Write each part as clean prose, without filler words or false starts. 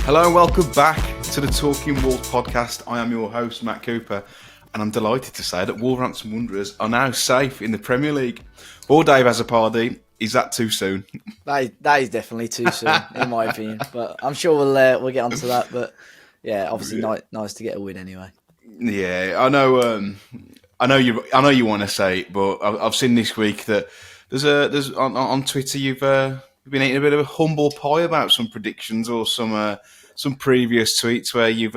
Hello and welcome back to the Talking Wolves podcast. I am your host, Matt Cooper, and I'm delighted to say that Wolverhampton Wanderers are now safe in the Premier League. Or Dave Azzopardi, is that too soon? That is definitely too soon, in my opinion. But I'm sure we'll get onto that. But yeah, obviously nice to get a win anyway. Yeah, I know you want to say it, but I've seen this week that there's on Twitter you've been eating a bit of a humble pie about some predictions or some previous tweets where you've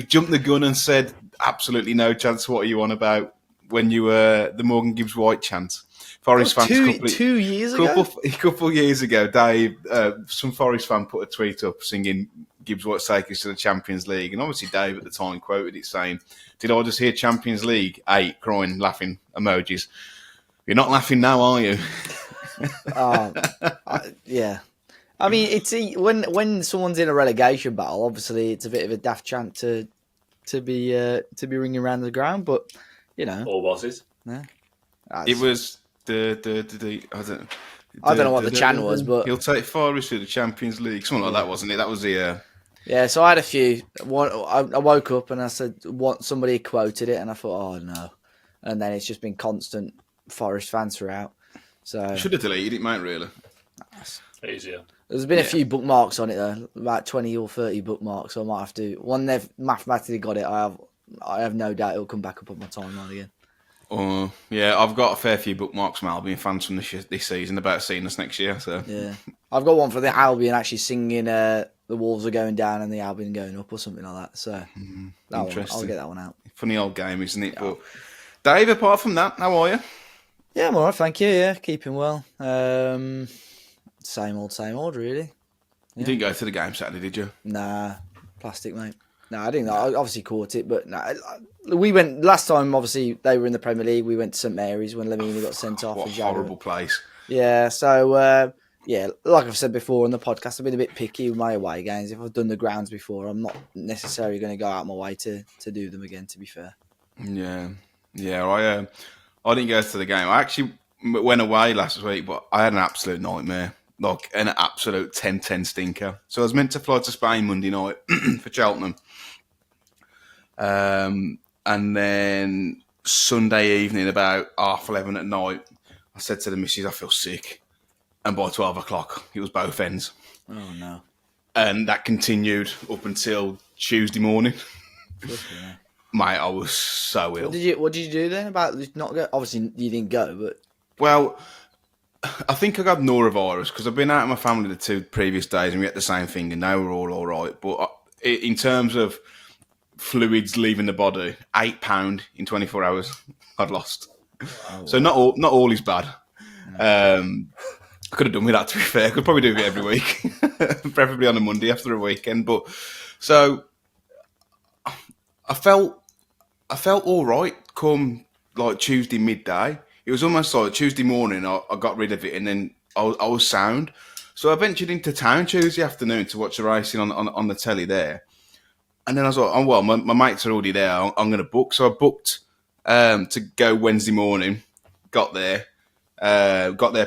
jumped the gun and said absolutely no chance. What are you on about when you the Morgan Gibbs White chant? Forest fans two years ago? A couple of years ago, Dave, some Forest fan put a tweet up singing Gibbs White take us to the Champions League, and obviously Dave at the time quoted it saying, "Did I just hear Champions League?" 8 crying, laughing emojis. You're not laughing now, are you? Yeah. I mean, it's when someone's in a relegation battle. Obviously, it's a bit of a daft chant to be ringing around the ground, but you know, or was it? Yeah, it was the I don't know what the chant was, but he'll take Forest to the Champions League, something like that, wasn't it? That was the. Yeah, so I had a few. I woke up and I said, somebody quoted it, and I thought, oh no, and then it's just been constant Forest fans throughout. So should have deleted it, mate. Really, easier. There's been a few bookmarks on it though, about 20 or 30 bookmarks. So I might have to. When they've mathematically got it, I have no doubt it'll come back up on my timeline again. Yeah, I've got a fair few bookmarks from Albion fans from this season about seeing us next year. So yeah, I've got one for the Albion actually singing the Wolves are going down and the Albion going up or something like that. So interesting. I'll get that one out. Funny old game, isn't it? Yeah. But Dave, apart from that, how are you? Yeah, I'm alright, thank you. Yeah, keeping well. Same old, really. Yeah. You didn't go to the game Saturday, did you? Nah, plastic, mate. No, I didn't. I obviously caught it, but no, we went last time. Obviously, they were in the Premier League. We went to St Mary's when Lamini got sent off. What a horrible place! Yeah, so yeah, like I've said before on the podcast, I've been a bit picky with my away games. If I've done the grounds before, I'm not necessarily going to go out my way to do them again. To be fair. Yeah. I didn't go to the game. I actually went away last week, but I had an absolute nightmare. Like an absolute 10-10 stinker. So I was meant to fly to Spain Monday night for Cheltenham. And then Sunday evening, about 11:30 at night, I said to the missus, I feel sick. And by 12 o'clock, it was both ends. Oh, no. And that continued up until Tuesday morning. Mate, I was so ill. What did you do then about not go? Obviously, you didn't go, but... Well, I think I got norovirus because I've been out with my family the 2 previous days and we had the same thing and they were all right. But in terms of fluids leaving the body, £8 in 24 hours I'd lost. Wow. So not all is bad. No. I could have done with that, to be fair. I could probably do it every week, preferably on a Monday after a weekend. But so I felt all right come like Tuesday midday. It was almost like Tuesday morning I got rid of it and then I was sound. So I ventured into town Tuesday afternoon to watch the racing on the telly there. And then I was like, oh, well, my mates are already there. I'm going to book. So I booked to go Wednesday morning. Got there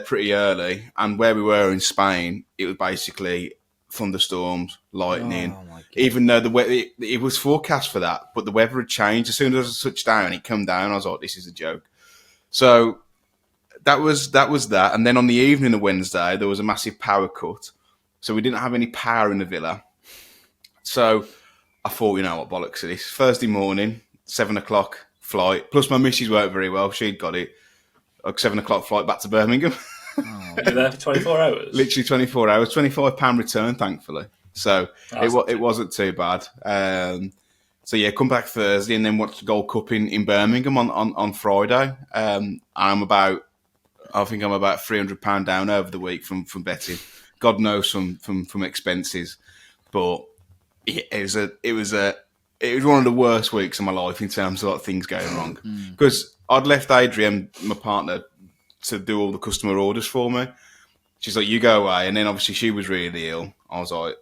pretty early. And where we were in Spain, it was basically thunderstorms, lightning. Oh even though it was forecast for that, but the weather had changed. As soon as I touched down, it came down. I was like, this is a joke. So that was that. And then on the evening of Wednesday, there was a massive power cut. So we didn't have any power in the villa. So I thought, you know what, bollocks it is. Thursday morning, 7 o'clock flight. Plus my missus worked very well. She'd got it. Like 7 o'clock flight back to Birmingham. Oh, you were there for 24 hours? Literally 24 hours. £25 return, thankfully. So it wasn't too bad. So yeah, come back Thursday and then watch the Gold Cup in Birmingham on Friday. I think I'm about £300 down over the week from betting. God knows from expenses, but it was one of the worst weeks of my life in terms of like things going wrong. Because I'd left Adrienne, my partner, to do all the customer orders for me. She's like, "You go away," and then obviously she was really ill. I was like,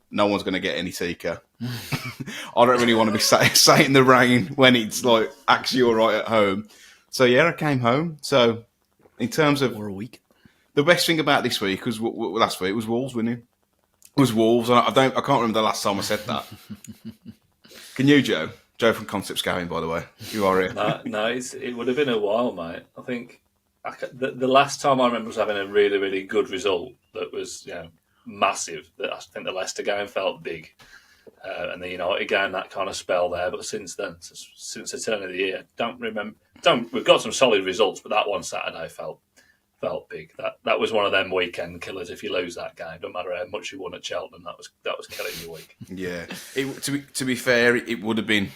no one's going to get any Tika. I don't really want to be sat in the rain when it's like actually all right at home. So yeah, I came home. So in terms of a week, the best thing about this week was last week was Wolves winning. was Wolves. And I can't remember the last time I said that. Can you, Joe? Joe from Concept Scouting, by the way. You are here. No, it would have been a while, mate. I think the last time I remember was having a really, really good result that was, massive. That I think the Leicester game felt big, and the United game, that kind of spell there. But since then, since the turn of the year, don't remember. We've got some solid results, but that one Saturday felt big. That was one of them weekend killers. If you lose that game, don't matter how much you won at Cheltenham, that was killing your week. Yeah, to be fair, it would have been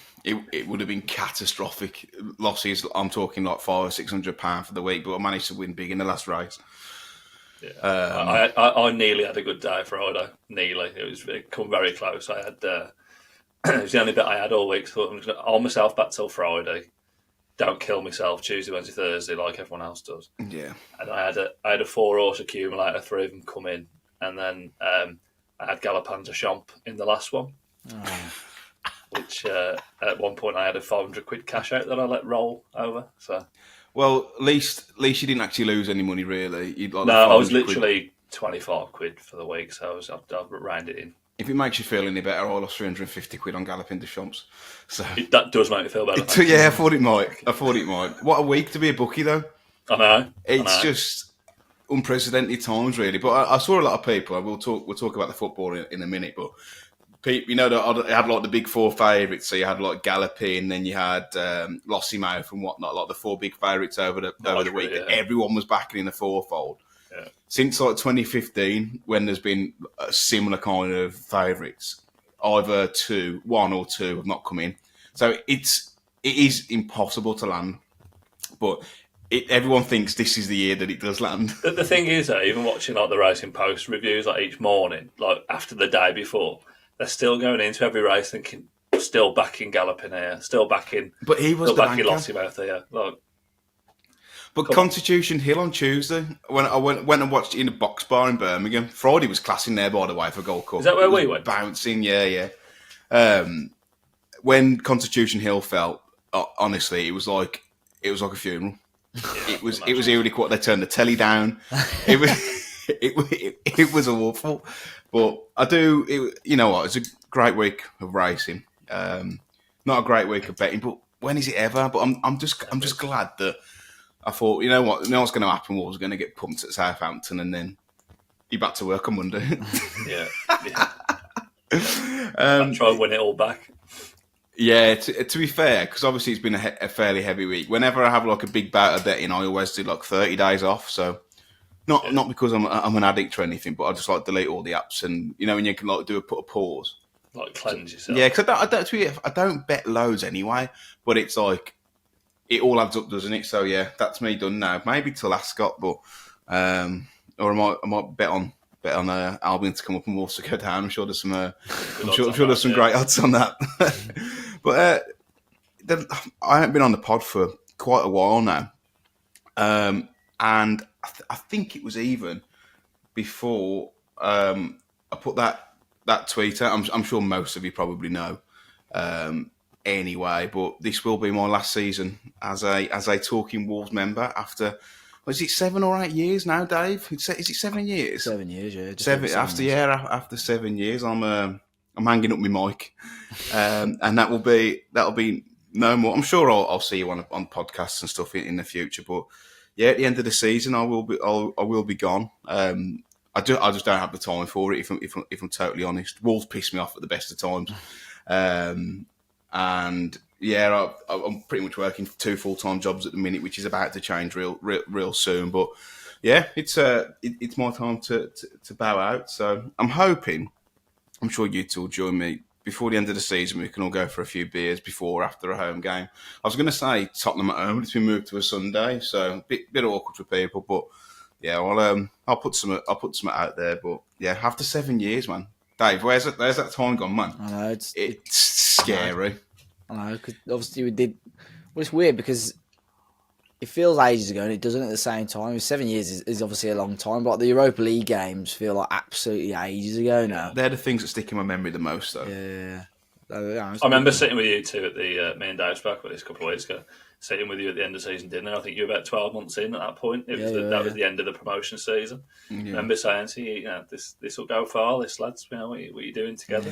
catastrophic losses. I'm talking like £500 or £600 for the week, but I managed to win big in the last race. Yeah, I nearly had a good day Friday. Nearly, it come very close. I had it was the only bit I had all week. So I'm just going to hold myself back till Friday. Don't kill myself Tuesday, Wednesday, Thursday like everyone else does. Yeah, and I had a 4-horse accumulator, 3 of them come in, and then I had Galopin de Champ in the last one, which at one point I had a £500 cash out that I let roll over. So, well, at least you didn't actually lose any money, really. I was literally £25 for the week, so I've rounded it in. If it makes you feel any better, I lost £350 on Galloping de Champs. So that does make me feel better. Yeah, I thought it might. What a week to be a bookie, though. I know. It's just unprecedented times, really. But I saw a lot of people. We'll talk about the football in a minute. But people, that had like the big 4 favourites. So you had like Galloping, then you had Lossy Mouth and whatnot, like the 4 big favourites over the week. Yeah. Everyone was backing in the fourfold. Yeah. Since like 2015, when there's been a similar kind of favourites, either 1 or 2 have not come in. So it is impossible to land. But everyone thinks this is the year that it does land. The thing is, even watching like the Racing Post reviews like each morning, like after the day before, they're still going into every race thinking, still backing Galloping here, still backing. But he was still backing Lossy Mouth here. Like, but Constitution Hill on Tuesday, when I went and watched it in a box bar in Birmingham, Friday was classing there, by the way, for Gold Cup. Is that where we went? Bouncing, yeah. When Constitution Hill fell, honestly, it was like a funeral. Yeah, it was eerily quiet. They turned the telly down. It was awful. But I do, you know what? It's a great week of racing. Not a great week of betting, but when is it ever? But I'm just glad that. I thought, you know what's going to happen? Wolves are going to get pumped at Southampton, and then you're back to work on Monday. Yeah. Try and win it all back. Yeah, to be fair, because obviously it's been a fairly heavy week. Whenever I have like a big bout of betting, I always do like 30 days off. So not because I'm an addict or anything, but I just like delete all the apps, and when you can like put a pause, like cleanse yourself. Yeah, because I don't bet loads anyway, but it's like. It all adds up, doesn't it? So yeah, that's me done now. Maybe till Ascot, but or I might bet on Albion to come up and Wolves to go down. I'm sure there's some there's some great odds on that. But I haven't been on the pod for quite a while now, and I think it was even before I put that tweet out. I'm sure most of you probably know. Anyway, but this will be my last season as a Talking Wolves member after, was it 7 or 8 years now, Dave? Is it 7 years? 7 years, yeah. After 7 years, I'm hanging up my mic, and that'll be no more. I'm sure I'll see you on podcasts and stuff in the future, but yeah, at the end of the season, I will be gone. I just don't have the time for it. If I'm totally honest, Wolves piss me off at the best of times. And yeah, I'm pretty much working 2 full-time jobs at the minute, which is about to change real soon. But yeah, it's my time to bow out. So I'm sure you two will join me before the end of the season. We can all go for a few beers before or after a home game. I was going to say Tottenham at home, but it's been moved to a Sunday, so a bit awkward for people. But yeah, well, I'll put some out there. But yeah, after 7 years, man. Dave, where's that time gone, man? I know, it's scary. I know, because obviously we did. Well, it's weird because it feels ages ago and it doesn't at the same time. 7 years is obviously a long time, but like the Europa League games feel like absolutely ages ago now. They're the things that stick in my memory the most, though. Yeah. I remember sitting with you two at the me and Dave spoke about this a couple of weeks ago. Sitting with you at the end of season dinner. I think you were about 12 months in at that point. It was that was the end of the promotion season. I remember saying to you, this will go far. This lads, what are you doing together?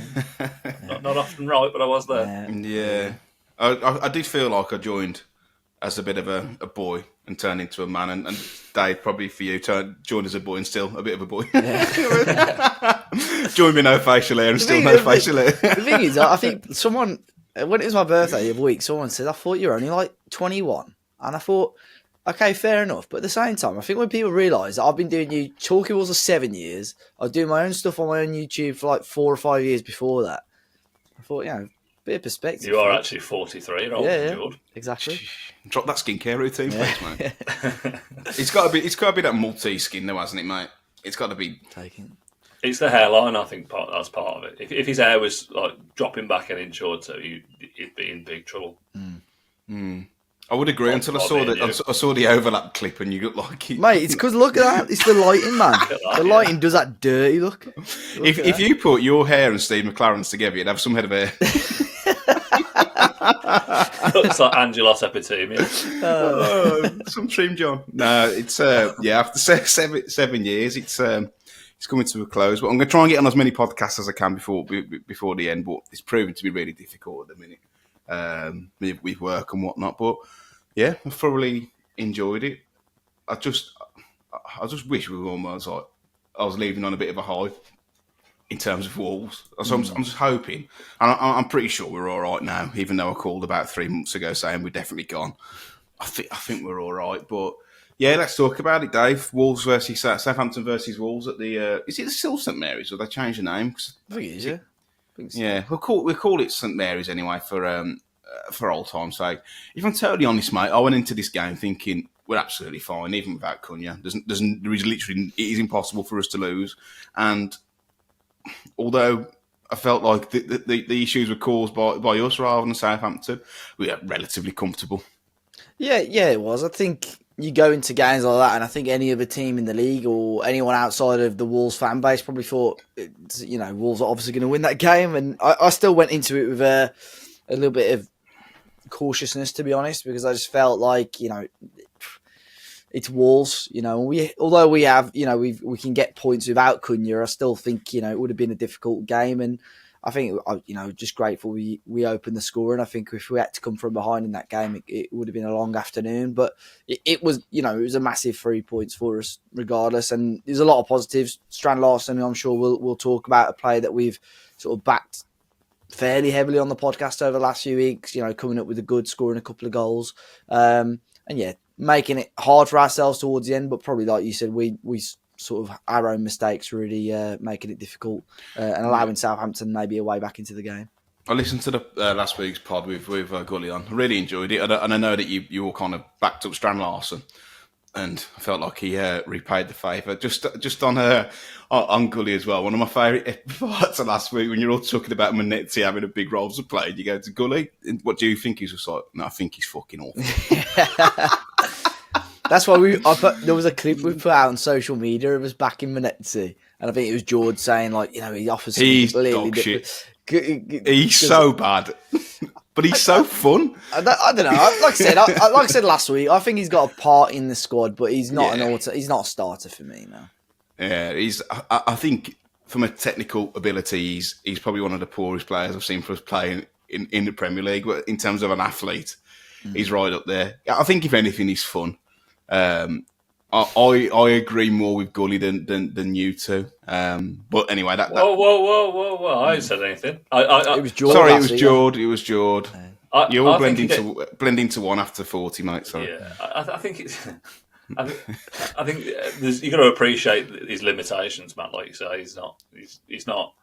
not often right, but I was there. Yeah. I did feel like I joined as a bit of a boy and turned into a man, and Dave, probably for you, joined as a boy and still a bit of a boy. Joined me no facial hair and still no facial hair. The thing is, I think someone, when it was my birthday the other week, someone said, I thought you were only like 21. And I thought, okay, fair enough. But at the same time, I think when people realise that I've been doing Talkie Walls for 7 years, I was doing my own stuff on my own YouTube for like 4 or 5 years before that. I thought, bit of perspective. You are actually 43 year old, George. Exactly. Drop that skincare routine, please, mate. It's got to be that Maltese skin, though, hasn't it, mate? It's got to be taking. It's the hairline, I think. That's part of it. If his hair was like dropping back an inch or two, he'd be in big trouble. I would agree until I saw the overlap clip, and you look like it. Mate, it's because look at that. It's the lighting, man. The lighting does that dirty look. If you put your hair and Steve McLaren's together, you'd have some head of hair. Looks like Angelos Epithemia. Some trim, John. No, it's after 7 years, it's coming to a close. But I'm going to try and get on as many podcasts as I can before the end. But it's proven to be really difficult at the minute with work and whatnot. But yeah, I thoroughly enjoyed it. I just wish we were almost like I was leaving on a bit of a high in terms of Wolves. So I'm just hoping, and I'm pretty sure we're all right now, even though I called about 3 months ago saying we're definitely gone. I think we're all right, but yeah, let's talk about it, Dave. Wolves versus Southampton versus Wolves at the is it the still St Mary's, or they changed the name? I think it is, yeah. Yeah, we'll call it St Mary's anyway for old time's sake. If I'm totally honest, mate, I went into this game thinking we're absolutely fine, even without Cunha. There is literally, it is impossible for us to lose. And although I felt like the issues were caused by us rather than Southampton, we were relatively comfortable. Yeah, it was. I think you go into games like that, and I think any other team in the league or anyone outside of the Wolves fan base probably thought, Wolves are obviously going to win that game. And I still went into it with a little bit of cautiousness, to be honest, because I just felt like, it's Wolves, although we have, we can get points without Cunha, I still think, it would have been a difficult game. And I think, just grateful we opened the score. And I think if we had to come from behind in that game, it would have been a long afternoon. But it was, it was a massive 3 points for us regardless. And there's a lot of positives. Strand Larsen, I'm sure we'll talk about, a player that we've sort of backed fairly heavily on the podcast over the last few weeks, coming up with a good, scoring a couple of goals. And yeah, making it hard for ourselves towards the end, but probably, like you said, we sort of our own mistakes really making it difficult and allowing Southampton maybe a way back into the game. I listened to the last week's pod with Gully on. I really enjoyed it, and I know that you all kind of backed up Strand Larsen, and I felt like he repaid the favour. Just on Gully as well. One of my favourite parts of last week when you're all talking about Manetti having a big role to play, and you go to Gully, what do you think? He's just like, no, I think he's fucking awful. That's why there was a clip we put out on social media of us backing Manetti, and I think it was George saying, like, he offers something completely different. He's so bad, but he's so fun. I don't know. Like I said last week, I think he's got a part in the squad, but he's not he's not a starter for me now. Yeah, I think from a technical ability, he's probably one of the poorest players I've seen for us playing in the Premier League. But in terms of an athlete, he's right up there. I think if anything, he's fun. I agree more with Gully than you two. But anyway, Whoa! I ain't said anything. It was Jord. Sorry, it was Jord. You all blend into one after 40, mate. Sorry. Yeah, I think it's. I think you've got to appreciate his limitations, Matt. Like you say, he's not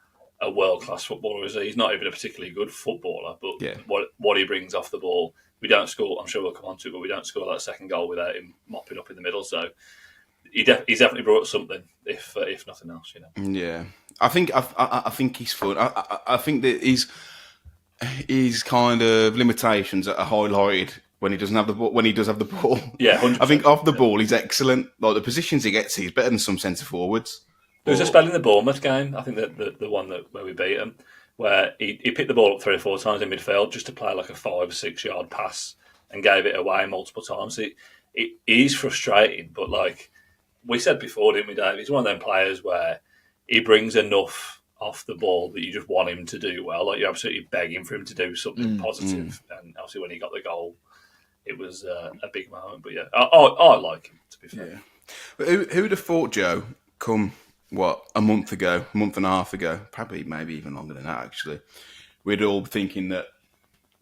a world class footballer, is he? He's not even a particularly good footballer. But yeah. what he brings off the ball, we don't score. I'm sure we'll come on to it, but we don't score that second goal without him mopping up in the middle. So he's definitely brought something, if nothing else. Yeah, I think he's fun. I think that his kind of limitations are highlighted when he doesn't have the ball. When he does have the ball, yeah, 100%. I think off the ball he's excellent. Like the positions he gets, he's better than some centre forwards. There was a spell in the Bournemouth game. I think that the one where we beat him, where he picked the ball up 3 or 4 times in midfield just to play like a 5 or 6 yard pass and gave it away multiple times. It is frustrating, but like we said before, didn't we, Dave? He's one of them players where he brings enough off the ball that you just want him to do well. Like you're absolutely begging for him to do something positive. And obviously, when he got the goal, it was a big moment. But yeah, I like him, to be fair. Yeah. Who'd have thought, Joe, come, a month and a half ago, probably maybe even longer than that, actually, we'd all be thinking that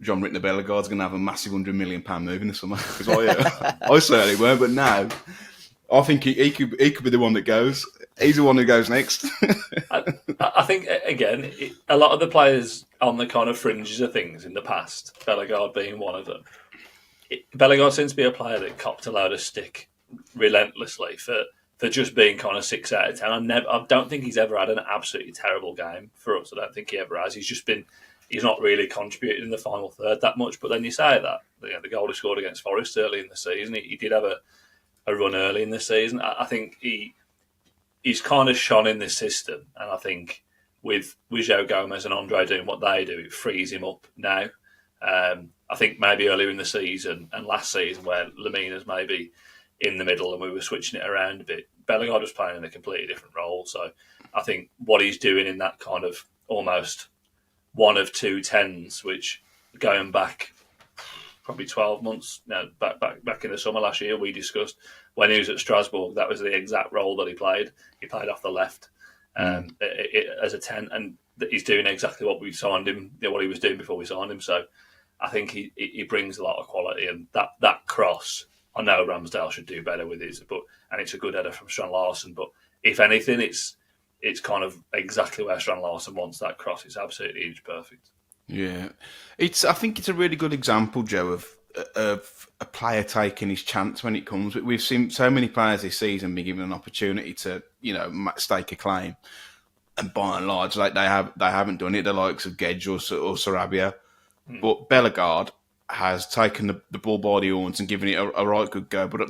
Jean-Ricner Bellegarde's going to have a massive £100 million move in the summer. Because I certainly weren't, but now I think he could be the one that goes. He's the one who goes next. I think, again, a lot of the players on the kind of fringes of things in the past, Bellegarde being one of them, Bellegarde seems to be a player that copped a load of stick relentlessly for just being kind of 6 out of 10. I don't think he's ever had an absolutely terrible game for us. I don't think he ever has. He's not really contributed in the final third that much. But then you say that, the goal he scored against Forest early in the season, he did have a run early in the season. I think he's kind of shone in this system. And I think with Joe Gomez and Andre doing what they do, it frees him up now. I think maybe earlier in the season and last season where Lemina's maybe in the middle and we were switching it around a bit, Bellegarde was playing in a completely different role. So I think what he's doing in that kind of almost one of 2 10s, which going back probably 12 months, back in the summer last year, we discussed when he was at Strasbourg, that was the exact role that he played. He played off the left as a 10, and he's doing exactly what we signed him, what he was doing before we signed him. So I think he brings a lot of quality, and that cross, I know Ramsdale should do better with his, and it's a good header from Strand Larsen, but if anything, it's kind of exactly where Strand Larsen wants that cross. It's absolutely inch perfect. Yeah, I think it's a really good example, Joe, of a player taking his chance when it comes. We've seen so many players this season be given an opportunity to, stake a claim, and by and large, like they haven't done it. The likes of Guedes or Sarabia, but Bellegarde has taken the ball by the horns and given it a right good go. But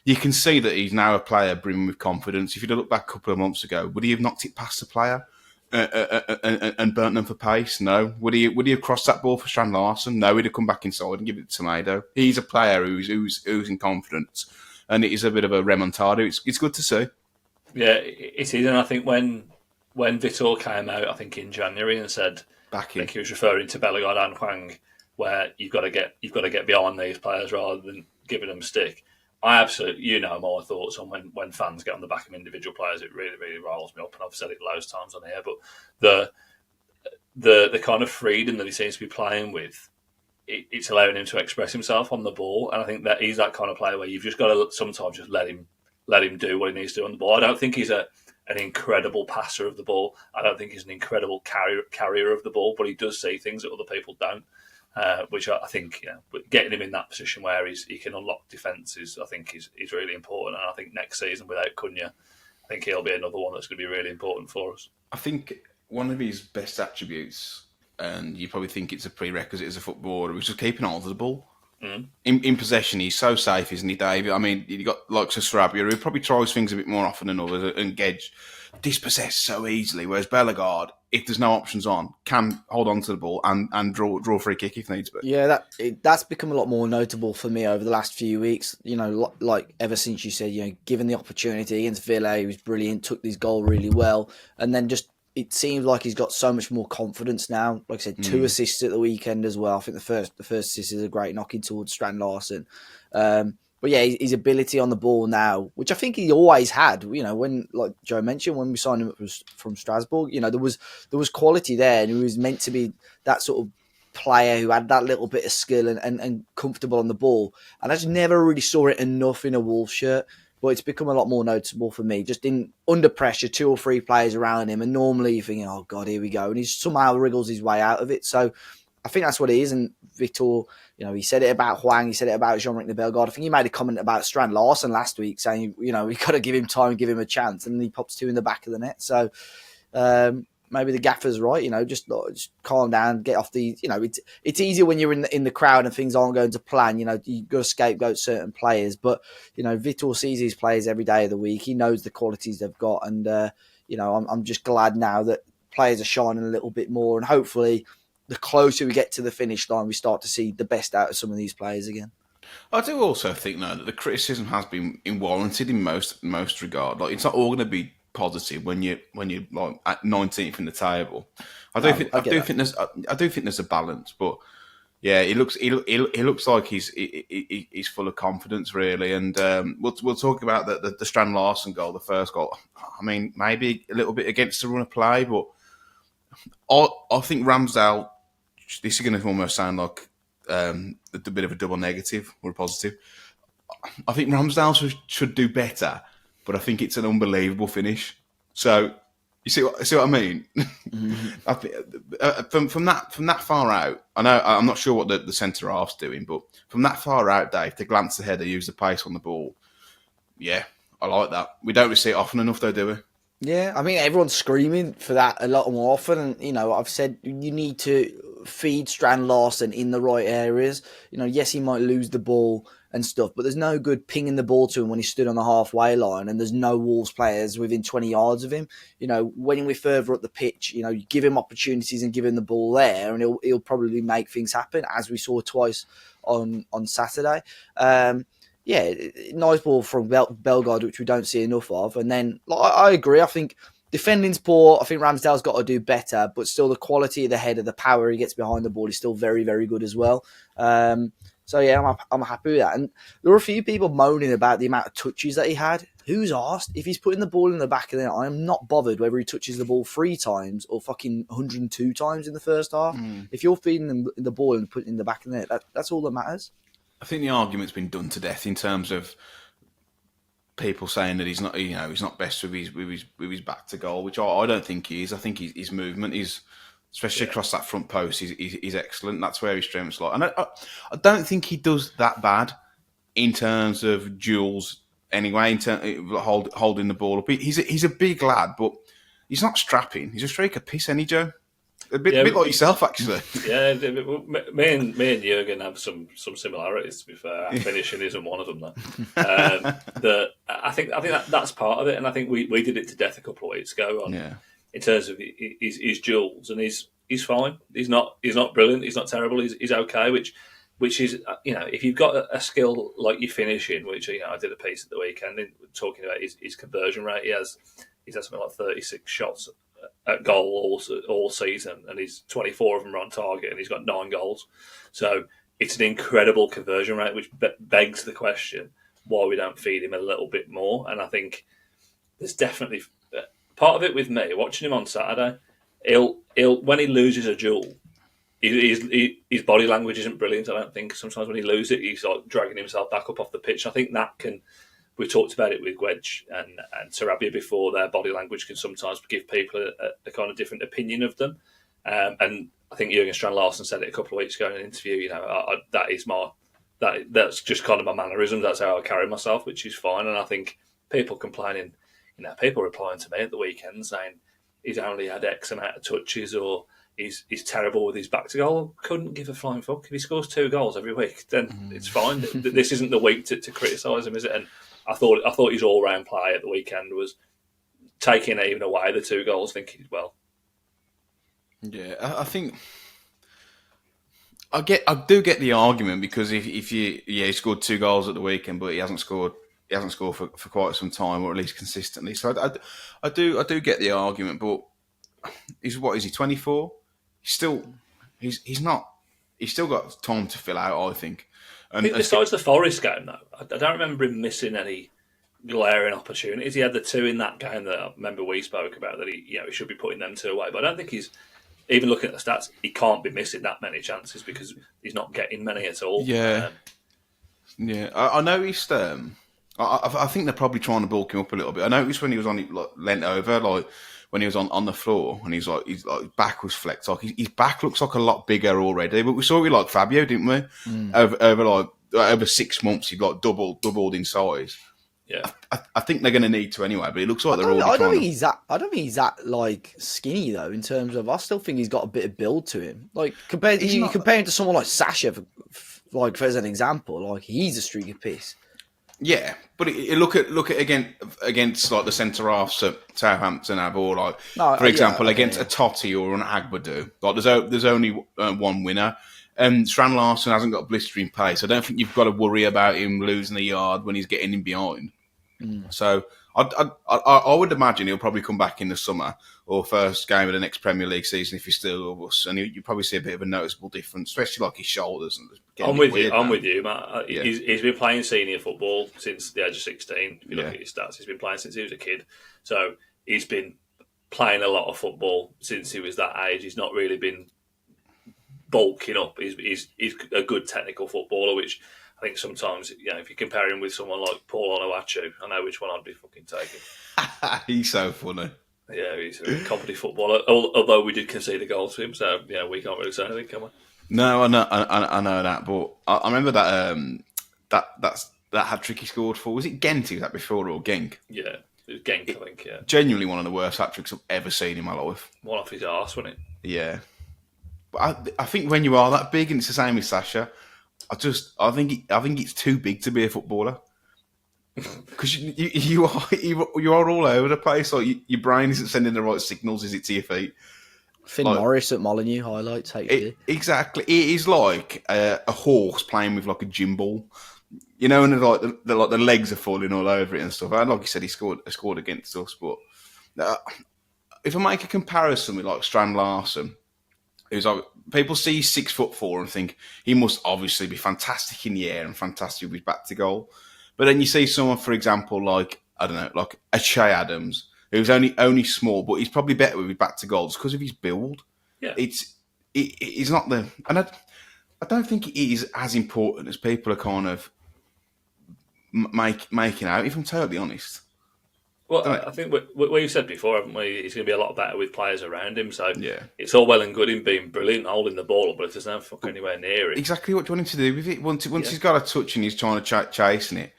you can see that he's now a player brimming with confidence. If you'd look back a couple of months ago, would he have knocked it past the player and burnt them for pace? No. Would he have crossed that ball for Strand Larsen? No. He'd have come back inside and given it to Tomato. He's a player who's in confidence, and it is a bit of a remontada. It's good to see. Yeah, it is, and I think when Vitor came out, I think in January, and said, I think he was referring to Bellegarde and Hwang, where you've got to get behind these players rather than giving them stick. I absolutely, my thoughts on when fans get on the back of individual players, it really, really riles me up, and I've said it loads of times on here. But the kind of freedom that he seems to be playing with, it's allowing him to express himself on the ball, and I think that he's that kind of player where you've just got to sometimes just let him do what he needs to do on the ball. I don't think he's an incredible passer of the ball. I don't think he's an incredible carrier of the ball, but he does see things that other people don't. Which I think, getting him in that position where he can unlock defences, I think is really important. And I think next season without Cunha, I think he'll be another one that's going to be really important for us. I think one of his best attributes, and you probably think it's a prerequisite as a footballer, is just keeping hold of the ball. In possession, he's so safe, isn't he, Dave? I mean, you got like Sarabia, who probably tries things a bit more often than others, and Guedes dispossessed so easily, whereas Bellegarde, if there's no options on, can hold on to the ball and draw a free kick if needs be. Yeah, that's become a lot more notable for me over the last few weeks. Like ever since you said, given the opportunity against Villa, he was brilliant, took this goal really well, and then just it seems like he's got so much more confidence now. Like I said, 2 assists at the weekend as well. I think the first assist is a great knocking towards Strand Larsen. But yeah, his ability on the ball now, which I think he always had, when, like Joe mentioned, when we signed him from Strasbourg, there was quality there, and he was meant to be that sort of player who had that little bit of skill and comfortable on the ball. And I just never really saw it enough in a Wolves shirt. But it's become a lot more noticeable for me. Just under pressure, 2 or 3 players around him, and normally you're thinking, "Oh God, here we go," and he somehow wriggles his way out of it. So I think that's what it is. And Vitor, he said it about Hwang, he said it about Jean-Ricner Bellegarde. I think he made a comment about Strand Larsen last week, saying, we got to give him time, give him a chance, and then he pops 2 in the back of the net. So maybe the gaffer's right. Just calm down, get off the. It's easier when you're in the crowd and things aren't going to plan. You've got to scapegoat certain players, but Vitor sees his players every day of the week. He knows the qualities they've got, and I'm just glad now that players are shining a little bit more, and hopefully the closer we get to the finish line, we start to see the best out of some of these players again. I do also think though that the criticism has been warranted in most regard. Like it's not all going to be positive when you like at 19th in the table. I do think there's a balance, but yeah, he looks like he's full of confidence really, and we'll talk about the Strand Larsen goal, the first goal. I mean, maybe a little bit against the run of play, but I think Ramsdale. This is going to almost sound like a bit of a double negative or a positive. I think Ramsdale should do better, but I think it's an unbelievable finish. So you see what I mean? Mm-hmm. I think, from that far out, I know I'm not sure what the centre half's doing, but from that far out, Dave, to glance ahead, they use the pace on the ball. Yeah, I like that. We don't really see it often enough, though, do we? Yeah, I mean, everyone's screaming for that a lot more often. And, you know, I've said you need to feed Strand Larsen in the right areas. You know, yes, he might lose the ball and stuff, but there's no good pinging the ball to him when he stood on the halfway line and there's no Wolves players within 20 yards of him. You know, when we're further up the pitch, you know, you give him opportunities and give him the ball there and he'll probably make things happen, as we saw twice on Saturday. Yeah, nice ball from Bellegarde, which we don't see enough of. And then, I agree, I think defending's poor. I think Ramsdale's got to do better, but still the quality of the header, the power he gets behind the ball is still very, very good as well. So, yeah, I'm happy with that. And there were a few people moaning about the amount of touches that he had. Who's asked? If he's putting the ball in the back of the net, I am not bothered whether he touches the ball 3 times or fucking 102 times in the first half. If you're feeding them the ball and putting it in the back of the net, that's all that matters. I think the argument's been done to death in terms of people saying that he's not best with his back to goal, which I don't think he is. I think his movement is, especially across that front post, is excellent. That's where his strengths lie. And I don't think he does that bad in terms of duels anyway. In terms of holding the ball up, he's a big lad, but he's not strapping. He's a streak of piss, any Joe. A bit like yourself, actually. Yeah, me and Jürgen have some similarities. To be fair, our finishing isn't one of them. Though. I think that's part of it, and I think we did it to death a couple of weeks ago in terms of his duels, and he's fine. He's not brilliant. He's not terrible. He's okay. Which is, you know, if you've got a skill like your finishing, which, you know, I did a piece at the weekend talking about his conversion rate. He's had something like 36 shots at goal all season, and he's 24 of them are on target, and he's got 9 goals. So it's an incredible conversion rate, which begs the question why we don't feed him a little bit more. And I think there's definitely part of it with me watching him on Saturday. He'll when he loses a duel, his body language isn't brilliant. I don't think sometimes when he loses it, he's like dragging himself back up off the pitch. I think that can. We talked about it with Guedes and Sarabia before. Their body language can sometimes give people a kind of different opinion of them. And I think Jorgen Stand Larsen said it a couple of weeks ago in an interview. You know, that's just kind of my mannerisms. That's how I carry myself, which is fine. And I think people complaining, you know, people replying to me at the weekend saying he's only had X amount of touches or he's terrible with his back to goal. Couldn't give a flying fuck. If he scores 2 goals every week, then it's fine. This isn't the week to criticise him, is it? And I thought his all-round play at the weekend was taking even away the 2 goals, thinking, well. Yeah, I think I do get the argument, because if he scored 2 goals at the weekend, but he hasn't scored for quite some time, or at least consistently. So I do get the argument, but is he 24? He's still got time to fill out, I think. And besides the Forest game, though, I don't remember him missing any glaring opportunities. He had the 2 in that game that I remember we spoke about, that he should be putting them 2 away. But I don't think he's, even looking at the stats, he can't be missing that many chances because he's not getting many at all. Yeah, I noticed. I think they're probably trying to bulk him up a little bit. I noticed when he was leant over, like when he was on the floor, and his back was flexed. Like his back looks like a lot bigger already. But we saw it with like Fabio, didn't we? Over 6 months, he'd like doubled in size. Yeah, I think they're going to need to anyway. But it looks like they're all. I don't think he's that like skinny though. In terms of, I still think he's got a bit of build to him. Like comparing to someone like Sasha, for as an example, like he's a streak of piss. Yeah, but look at against like the centre halves at Southampton have, or like No, for example okay, against a Totti or an Agbadu. Like there's only one winner. Strand Larsen hasn't got blistering pace. I don't think you've got to worry about him losing a yard when he's getting in behind. So I would imagine he'll probably come back in the summer or first game of the next Premier League season if he's still with us, and you probably see a bit of a noticeable difference, especially like his shoulders. And I'm with you, Matt. He's been playing senior football since the age of 16. If you look at his stats, he's been playing since he was a kid. So he's been playing a lot of football since he was that age. He's not really been bulking up. He's a good technical footballer, which I think sometimes, if you compare him with someone like Paul Onuachu, I know which one I'd be fucking taking. He's so funny. Yeah, he's a comedy footballer. Although we did concede a goal to him, so we can't really say anything, can we? No, I know that, but I remember that hat trick he scored for. Was it Ghent? Was that before or Genk? Yeah, it was Genk, I think. Yeah, genuinely one of the worst hat tricks I've ever seen in my life. One off his arse, wasn't it? Yeah, but I think when you are that big, and it's the same with Sasha, I think it's too big to be a footballer. Because you are all over the place. Like your brain isn't sending the right signals, is it, to your feet? Finn Morris at Molineux highlights HD. Exactly. It is like a horse playing with like a gym ball. You know, and the legs are falling all over it and stuff. And like you said, he scored against us. But if I make a comparison with like Strand Larsen, who's like, people see 6'4" and think he must obviously be fantastic in the air and fantastic with his back to goal. But then you see someone, for example, like a Che Adams, who's only small, but he's probably better with his back to goal just because of his build. Yeah, he's not the, and I don't think it is as important as people are kind of making out. If I'm totally honest. Well, I think we've said before, haven't we? He's going to be a lot better with players around him. So yeah, it's all well and good him being brilliant, holding the ball, but if there's no fuck anywhere near it, exactly what do you want him to do with it? Once he's got a touch and he's trying to chasing it,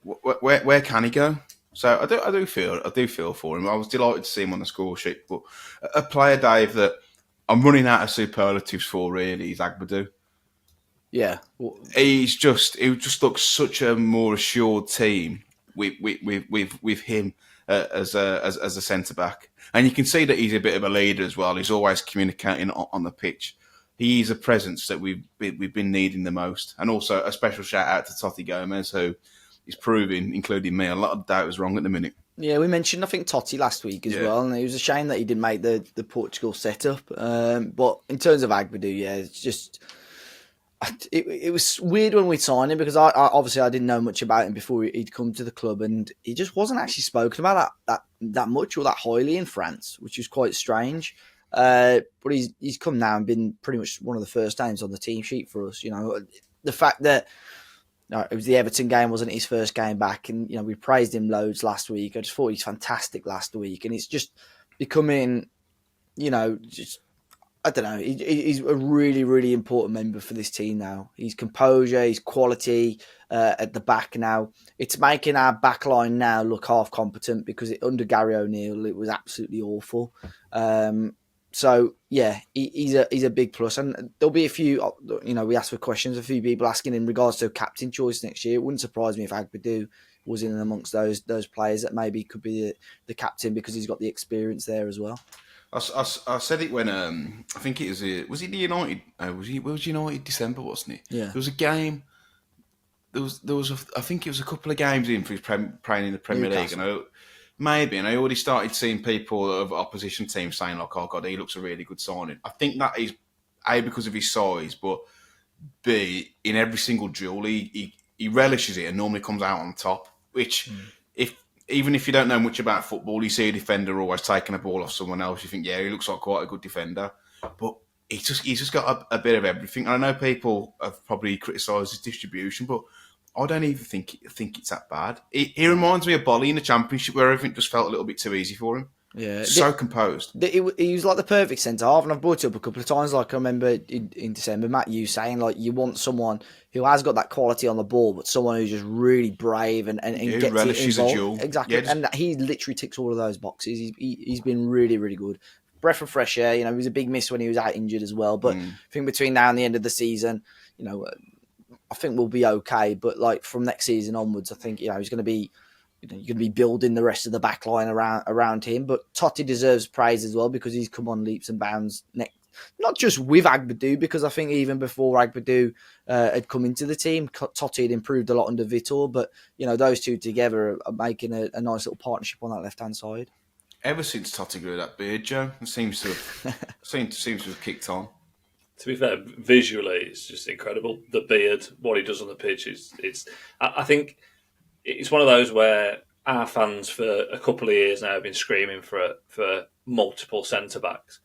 where can he go? So I do feel for him. I was delighted to see him on the score sheet, but a player, Dave, that I'm running out of superlatives for really is Agbadu. Yeah, he just looks such a more assured team with him as a centre back, and you can see that he's a bit of a leader as well. He's always communicating on the pitch. He's a presence that we've been needing the most, and also a special shout out to Totti Gomez, who is proving, including me, a lot of doubt is wrong at the minute. Yeah, we mentioned, I think, Totti last week as well, and it was a shame that he didn't make the Portugal setup. But in terms of Agbadu, it's just... It was weird when we signed him because I obviously I didn't know much about him before he'd come to the club, and he just wasn't actually spoken about that much or that highly in France, which was quite strange. But he's come now and been pretty much one of the first names on the team sheet for us. You know, the fact that it was the Everton game, wasn't his first game back, and we praised him loads last week. I just thought he's fantastic last week, and it's just becoming, just. I don't know. He's a really, really important member for this team now. His composure, his quality at the back now. It's making our back line now look half competent because under Gary O'Neill, it was absolutely awful. So, yeah, he's a big plus. And there'll be a few, we asked for questions, a few people asking in regards to captain choice next year. It wouldn't surprise me if Agbadu was in amongst those players that maybe could be the captain because he's got the experience there as well. I said it when I think it was the United. Was United December, wasn't it? Yeah. There was a game. There was I think it was a couple of games in for his playing in the Premier League, and I already started seeing people of opposition teams saying like, "Oh God, he looks a really good signing." I think that is A, because of his size, but B, in every single drill he relishes it and normally comes out on top. Which even if you don't know much about football, you see a defender always taking a ball off someone else. You think, yeah, he looks like quite a good defender. But he's just got a bit of everything. And I know people have probably criticised his distribution, but I don't even think it's that bad. He reminds me of Bolly in the Championship, where everything just felt a little bit too easy for him. Yeah, so composed. He was like the perfect centre half, and I've brought it up a couple of times. Like I remember in December, Matt, you saying like you want someone who has got that quality on the ball, but someone who's just really brave and gets relishes it involved. A duel. Exactly, yeah, and he literally ticks all of those boxes. He's been really, really good. Breath of fresh air. He was a big miss when he was out injured as well. But I think between now and the end of the season, I think we'll be okay. But like from next season onwards, I think he's going to be. You're going to be building the rest of the back line around him. But Totti deserves praise as well because he's come on leaps and bounds, not just with Agbadou, because I think even before Agbadou had come into the team, Totti had improved a lot under Vitor. But, those two together are making a nice little partnership on that left-hand side. Ever since Totti grew that beard, Joe, it seems to have kicked on. To be fair, visually, it's just incredible. The beard, what he does on the pitch, I think it's one of those where our fans for a couple of years now have been screaming for multiple centre backs.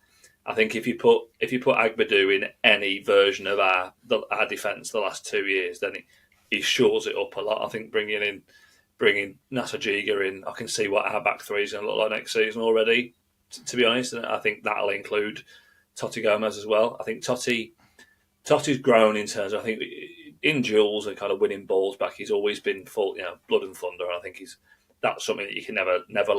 I think if you put Agbadou in any version of our defence the last 2 years, then he shores it up a lot. I think bringing Nasser Giga in, I can see what our back three is going to look like next season already. To be honest, and I think that'll include Totti Gomez as well. I think Totti's grown in terms of, I think, in duels and kind of winning balls back, he's always been full, blood and thunder. And I think that's something that you can never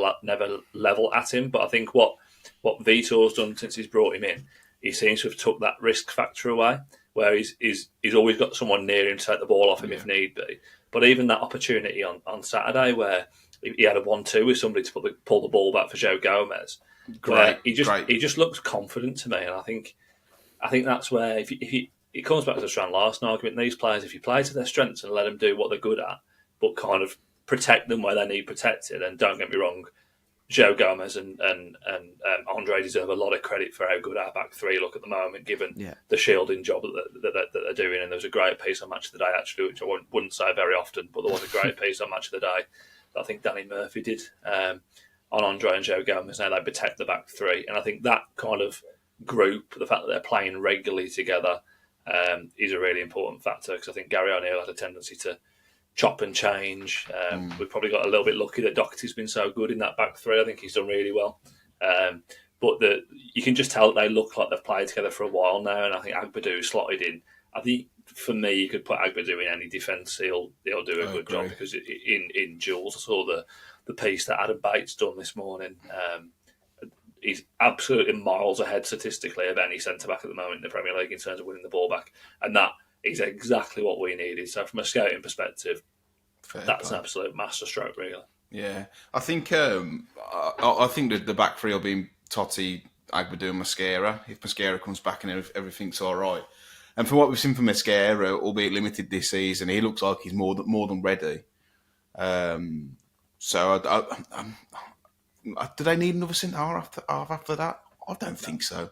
level at him. But I think what Vitor's done since he's brought him in, he seems to have took that risk factor away, where he's always got someone near him to take the ball off him if need be. But even that opportunity on Saturday where he had a 1-2 with somebody to pull the ball back for Joe Gomez, Great. He just looks confident to me, and I think that's where if it comes back to the Strand Larsen argument. These players, if you play to their strengths and let them do what they're good at, but kind of protect them where they need protected, and don't get me wrong, Joe Gomez and Andre deserve a lot of credit for how good our back three look at the moment, given the shielding job that they're doing. And there was a great piece on Match of the Day, actually, which I wouldn't say very often, but there was a great piece on Match of the Day that I think Danny Murphy did on Andre and Joe Gomez. Now they protect the back three, and I think that kind of group, the fact that they're playing regularly together, is a really important factor, because I think Gary O'Neill had a tendency to chop and change. We've probably got a little bit lucky that Doherty's been so good in that back three. I think he's done really well. But you can just tell that they look like they've played together for a while now, and I think Agbadou slotted in. I think for me, you could put Agbadou in any defence, he'll do a good job, because in duels, I saw the piece that Adam Bates done this morning. He's absolutely miles ahead statistically of any centre-back at the moment in the Premier League in terms of winning the ball back. And that is exactly what we needed. So from a scouting perspective, that's an absolute masterstroke, really. Yeah. I think I think that the back three will be Totti, Agbadou and Mosquera. If Mosquera comes back and everything's all right. And from what we've seen from Mosquera, albeit limited this season, he looks like he's more than ready. So do they need another centre half after that? I don't think so.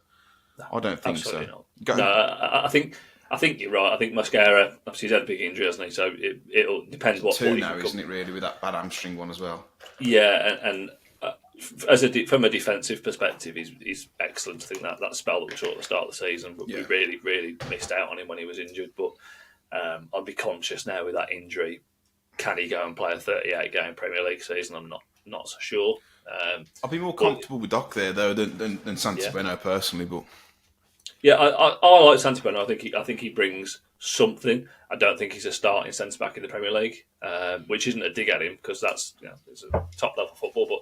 No, I don't think so. Not. No, I think you're right. I think Mosquera, obviously, he's had a big injury, hasn't he? So it'll depend what. Two now, isn't it? Really, with that bad hamstring one as well. Yeah, and from a defensive perspective, he's excellent. I think that spell that we saw at the start of the season, but we really, really missed out on him when he was injured. But I'd be conscious now with that injury. Can he go and play a 38-game Premier League season? I'm not so sure. I'd be more comfortable with Doc there though than Santibueno personally, but yeah, I like Santibueno. I think he brings something. I don't think he's a starting centre back in the Premier League, which isn't a dig at him, because that's it's a top level football.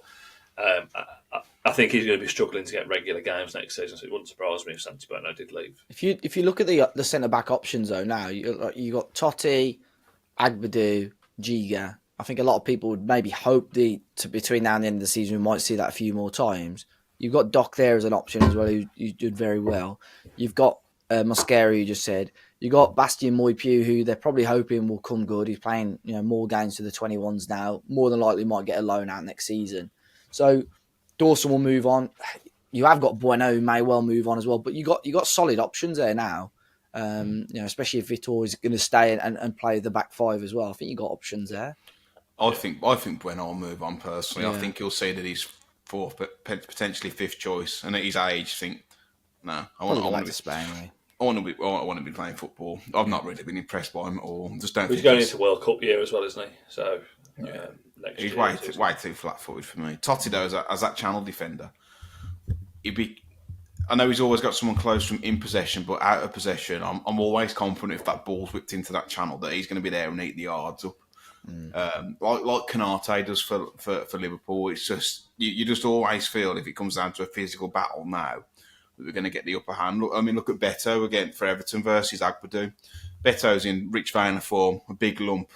But I think he's going to be struggling to get regular games next season, so it wouldn't surprise me if Santibueno did leave. If you look at the centre back options though, now you got Totti, Agbadou, Giga. I think a lot of people would maybe hope between now and the end of the season we might see that a few more times. You've got Doc there as an option as well, who did very well. You've got Mosquera, you just said. You've got Bastien Moypiu, who they're probably hoping will come good. He's playing more games for the 21s now. More than likely might get a loan out next season. So Dawson will move on. You have got Bueno, who may well move on as well. But you got solid options there now. Especially if Vitor is going to stay and play the back five as well. I think you got options there. I think Bueno will move on personally. Yeah. I think he'll say that he's fourth, but potentially fifth choice. And at his age, think, no, I want to Spain. I want to be playing football. I've not really been impressed by him at all. Just don't. He's going into World Cup year as well, isn't he? So he's way too flat-footed for me. Totti though, as that channel defender, I know he's always got someone close from in possession, but out of possession, I'm always confident if that ball's whipped into that channel that he's going to be there and eat the yards up. Like Canate does for Liverpool. It's just you just always feel if it comes down to a physical battle now that we're going to get the upper hand. Look at Beto again for Everton versus Agbadou. Beto's in rich vein of form, a big lump.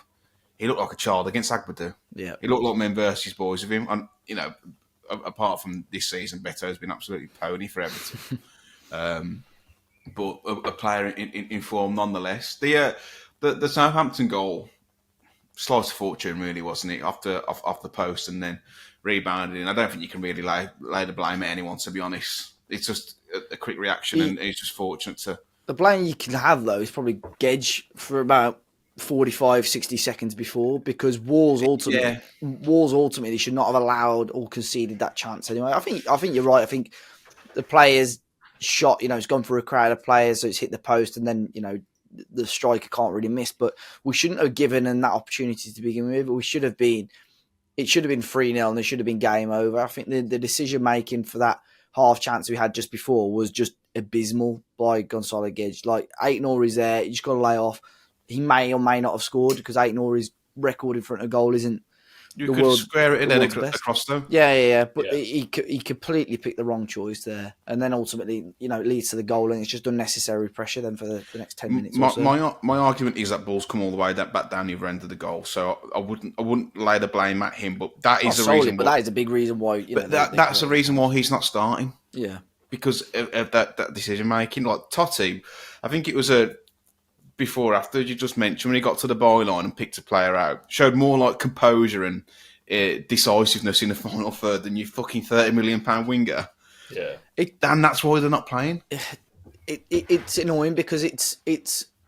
He looked like a child against Agbadu. Yeah. He looked like men versus boys of him. And, apart from this season, Beto's been absolutely pony for Everton. But a player in form nonetheless. The Southampton goal, slice of fortune really, wasn't it? Off the post and then rebounded. And I don't think you can really lay the blame at anyone, to be honest. It's just a quick reaction and it's just fortunate to... The blame you can have, though, is probably Guedes for about 45, 60 seconds before, because Wolves ultimately should not have allowed or conceded that chance anyway. I think you're right. I think the players shot, it's gone for a crowd of players, so it's hit the post, and then, the striker can't really miss. But we shouldn't have given them that opportunity to begin with. It should have been 3-0 and it should have been game over. I think the decision making for that half chance we had just before was just abysmal by Gonzalo Guedes. Like, Aït-Nouri's there, you just got to lay off. He may or may not have scored because Aït-Nouri's record in front of goal isn't You could square it in across them. Yeah. But he completely picked the wrong choice there. And then ultimately, it leads to the goal, and it's just unnecessary pressure then for the next 10 minutes or so. My argument is that ball's come all the way back down the other end of the goal. So I wouldn't lay the blame at him, but that is the reason. But that is a big reason why. That's the reason why he's not starting. Yeah. Because of that decision making. Like Totti, I think it was before or after you just mentioned when he got to the byline and picked a player out, showed more like composure and decisiveness in the final third than your fucking £30 million winger. Yeah, and that's why they're not playing. It's annoying because it's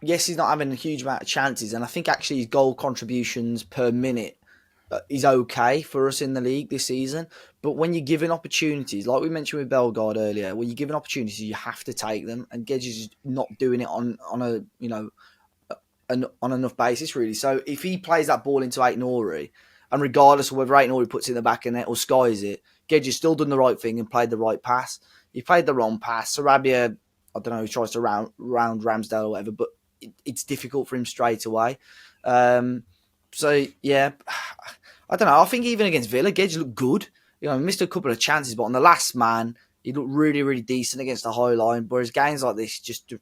yes, he's not having a huge amount of chances, and I think actually his goal contributions per minute is okay for us in the league this season. But when you're given opportunities, like we mentioned with Bellegarde earlier, when you're given opportunities, you have to take them. And Guedes is not doing it on a on enough basis really. So if he plays that ball into Aït-Nouri, and regardless of whether Aït-Nouri puts it in the back of the net or skies it, Guedes has still done the right thing and played the right pass. He played the wrong pass. Sarabia, I don't know, he tries to round Ramsdale or whatever, but it's difficult for him straight away. So yeah, I don't know. I think even against Villa, Guedes looked good. He missed a couple of chances, but on the last man, he looked really, really decent against the high line. Whereas games like this, just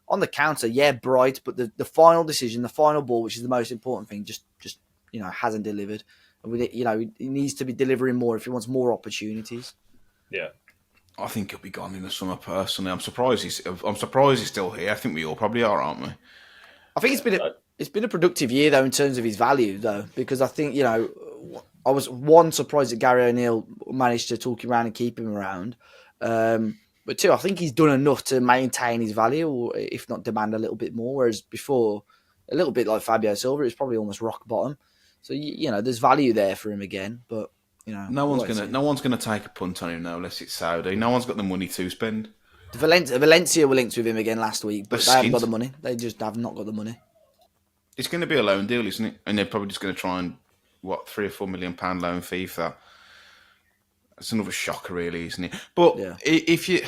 on the counter, bright, but the final decision, the final ball, which is the most important thing, just hasn't delivered. And he needs to be delivering more if he wants more opportunities. Yeah, I think he'll be gone in the summer. Personally, I'm surprised he's still here. I think we all probably are, aren't we? I think it's been a productive year though in terms of his value though, because I think I was surprised that Gary O'Neill managed to talk him around and keep him around. But two, I think he's done enough to maintain his value, or if not demand a little bit more. Whereas before, a little bit like Fabio Silva, it's probably almost rock bottom. So there's value there for him again. But no one's gonna take a punt on him now unless it's Saudi. No one's got the money to spend. Valencia were linked with him again last week, but they haven't got the money. They just have not got the money. It's going to be a loan deal, isn't it? And they're probably just going to try and £3 or £4 million loan fee for that. That's another shocker, really, isn't it? But if you,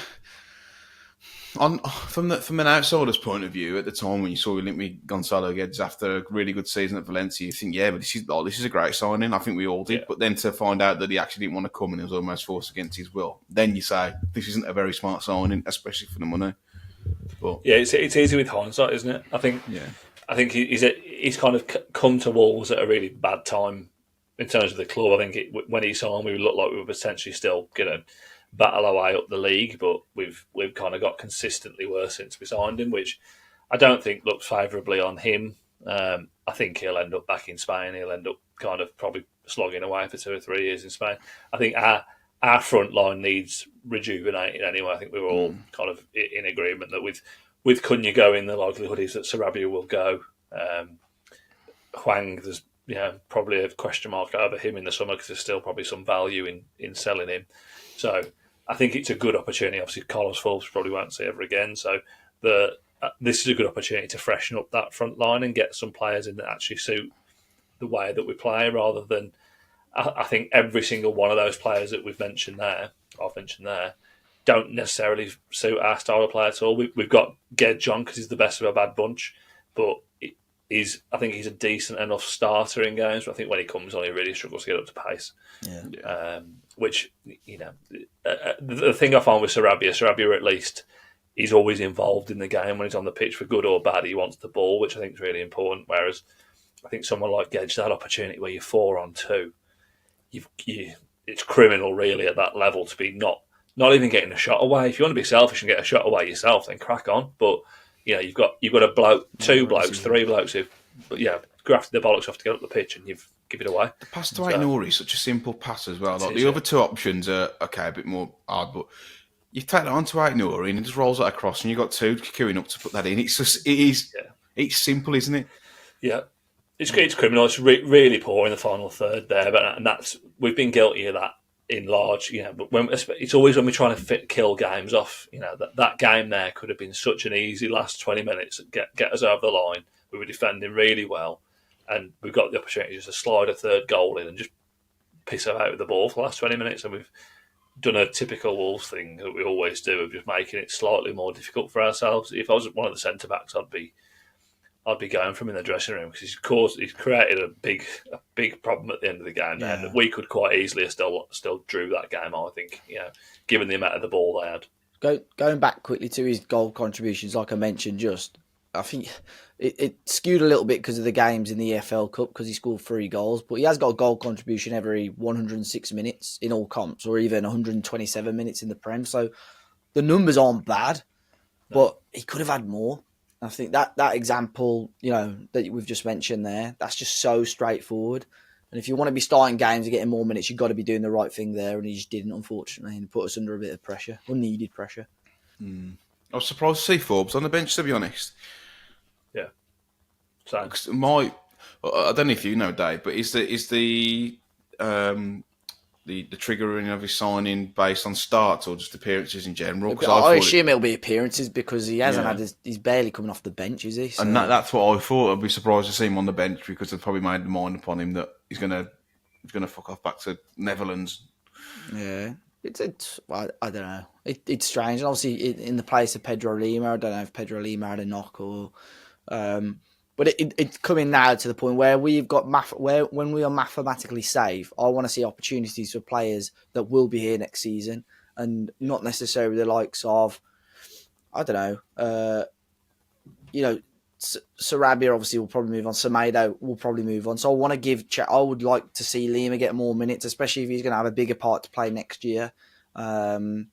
from an outsider's point of view, at the time when you saw him with Gonzalo Guedes after a really good season at Valencia, you think, but this is a great signing. I think we all did. Yeah. But then to find out that he actually didn't want to come and he was almost forced against his will, then you say this isn't a very smart signing, especially for the money. But it's easy with hindsight, isn't it? I think. Yeah. I think he's kind of come to Wolves at a really bad time in terms of the club. I think when he signed, we looked like we were potentially still going to battle our way up the league, but we've kind of got consistently worse since we signed him, which I don't think looks favourably on him. I think he'll end up back in Spain. He'll end up kind of probably slogging away for 2 or 3 years in Spain. I think our front line needs rejuvenating anyway. I think we were all kind of in agreement that with Cunha going, the likelihood is that Sarabia will go. Hwang, there's probably a question mark over him in the summer because there's still probably some value in selling him. So I think it's a good opportunity. Obviously, Carlos Forbes probably won't see ever again. So this is a good opportunity to freshen up that front line and get some players in that actually suit the way that we play, rather than I think every single one of those players that I've mentioned there, don't necessarily suit our style of play at all. We've got Guedes John because he's the best of a bad bunch, but I think he's a decent enough starter in games. But I think when he comes on, he really struggles to get up to pace. Yeah. Which the thing I find with Sarabia at least he's always involved in the game when he's on the pitch, for good or bad. He wants the ball, which I think is really important. Whereas I think someone like Guedes, that opportunity where you're 4-on-2, it's criminal really at that level to be not even getting a shot away. If you want to be selfish and get a shot away yourself, then crack on. But you've got a bloke, two blokes, three blokes who, grafted the bollocks off to get up the pitch, and you've give it away. The pass to Aït-Nouri is such a simple pass as well. Like the other two options are a bit more hard, but you take that onto Aït-Nouri and it just rolls that across, and you've got two queuing up to put that in. It's simple, isn't it? Yeah. It's criminal. It's really poor in the final third there, and we've been guilty of that in large. But it's always when we're trying to kill games off. That game there could have been such an easy last 20 minutes, get us over the line. We were defending really well, and we've got the opportunity just to slide a third goal in and just piss out with the ball for the last 20 minutes, and we've done a typical Wolves thing that we always do of just making it slightly more difficult for ourselves. If I was one of the centre backs, I'd be going from in the dressing room, because he's created a big problem at the end of the game there that we could quite easily have still drew that game. I think, given the amount of the ball they had. Going back quickly to his goal contributions, like I mentioned, I think it skewed a little bit because of the games in the EFL Cup, because he scored 3 goals, but he has got a goal contribution every 106 minutes in all comps, or even 127 minutes in the Prem. So the numbers aren't bad, but he could have had more. I think that example, that we've just mentioned there, that's just so straightforward. And if you want to be starting games and getting more minutes, you've got to be doing the right thing there. And he just didn't, unfortunately, and put us under a bit of pressure, unneeded pressure. I was surprised to see Forbes on the bench, to be honest. Yeah. So I don't know if you know, Dave, but is the triggering of his signing based on starts or just appearances in general? I assume it'll be appearances, because he hasn't had he's barely coming off the bench, is he? So. And that's what I thought. I'd be surprised to see him on the bench, because they've probably made the mind upon him that he's gonna fuck off back to Netherlands. Yeah, I don't know. It's strange. And obviously, in the place of Pedro Lima, I don't know if Pedro Lima had a knock or. But it's coming now to the point where we've got when we are mathematically safe, I want to see opportunities for players that will be here next season, and not necessarily the likes of, I don't know, Sarabia obviously will probably move on. Semedo will probably move on. So I would like to see Lima get more minutes, especially if he's going to have a bigger part to play next year. The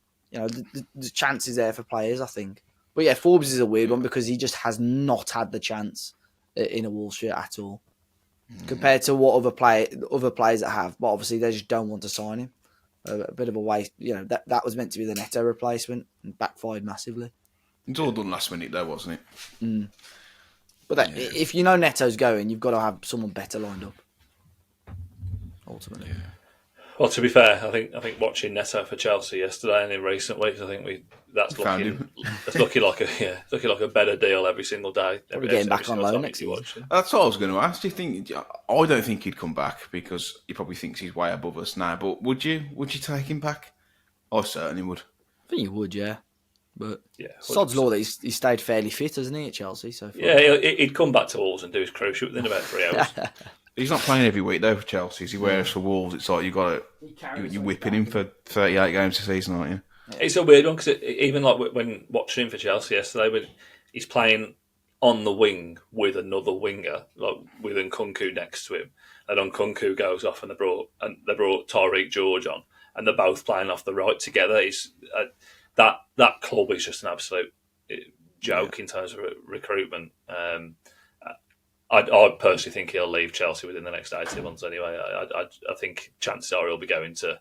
chances there for players, I think. But yeah, Forbes is a weird one, because he just has not had the chance in a Wolves shirt at all, compared to what other players that have. But obviously, they just don't want to sign him. A bit of a waste. That was meant to be the Neto replacement and backfired massively. It's all done last minute, though, wasn't it? But if you know Neto's going, you've got to have someone better lined up. Ultimately. Yeah. Well, to be fair, I think watching Neto for Chelsea yesterday and in recent weeks, I think that's looking like a better deal every single day. Probably getting back on loan next season. That's what I was going to ask. Do you think? I don't think he'd come back, because he probably thinks he's way above us now. But would you take him back? I certainly would. I think you would, yeah. But yeah, sod's law that he stayed fairly fit, hasn't he, at Chelsea so far? Yeah, he'd come back to Wolves and do his crucial within about 3 hours. He's not playing every week though for Chelsea. He wears for Wolves. It's like you're whipping him for 38 games a season, aren't you? It's a weird one, because even like when watching him for Chelsea yesterday, he's playing on the wing with another winger, like with Nkunku next to him, and Nkunku goes off and they brought Tyreek George on, and they're both playing off the right together. That club is just an absolute joke in terms of recruitment. I personally think he'll leave Chelsea within the next 18 months anyway. I think chances are he'll be going to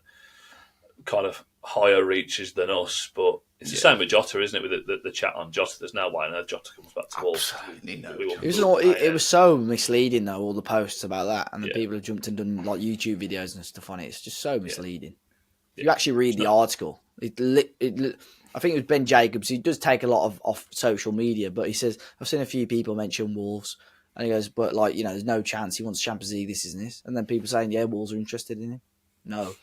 kind of higher reaches than us, but it's the same with Jota, isn't it? With the chat on Jota, there's no way on Jota comes back to Wolves. It was so misleading though, all the posts about that, and the people have jumped and done like YouTube videos and stuff on it. It's just so misleading. If you actually read the article, I think it was Ben Jacobs. He does take a lot off social media, but he says, I've seen a few people mention Wolves, and he goes, but there's no chance he wants Champions League, this isn't this. And then people saying, yeah, Wolves are interested in him. No.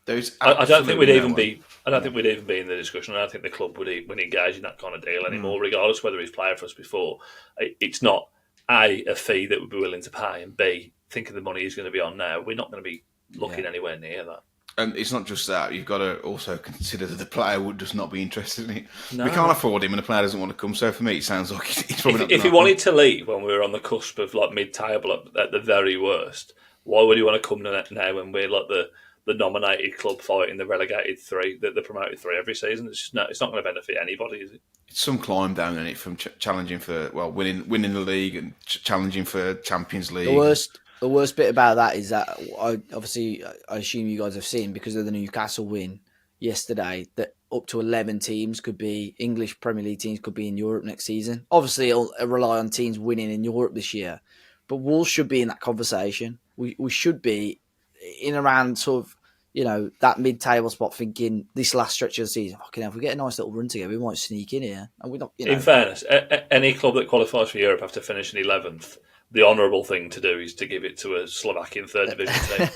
I don't think we'd even be in the discussion. I don't think the club would engage in that kind of deal anymore, regardless of whether he's played for us before. It's not a fee that we'd be willing to pay, and B, think of the money he's going to be on now. We're not going to be looking anywhere near that. And it's not just that. You've got to also consider that the player would just not be interested in it. No. We can't afford him and the player doesn't want to come. So for me, it sounds like he's probably not If he gonna wanted to leave when we were on the cusp of like mid-table at the very worst, why would he want to come now when we're like the nominated club fighting the relegated three, the promoted three every season? It's not going to benefit anybody, is it? It's some climb down in it from challenging for winning the league and challenging for Champions League. The worst bit about that is that I assume you guys have seen, because of the Newcastle win yesterday, that up to 11 teams could be English Premier League teams could be in Europe next season. Obviously, it'll rely on teams winning in Europe this year, but Wolves should be in that conversation. We should be in around sort of, that mid-table spot, thinking this last stretch of the season, fucking hell, if we get a nice little run together, we might sneak in here. And we're not, In fairness, any club that qualifies for Europe after finishing 11th, the honourable thing to do is to give it to a Slovakian third division team,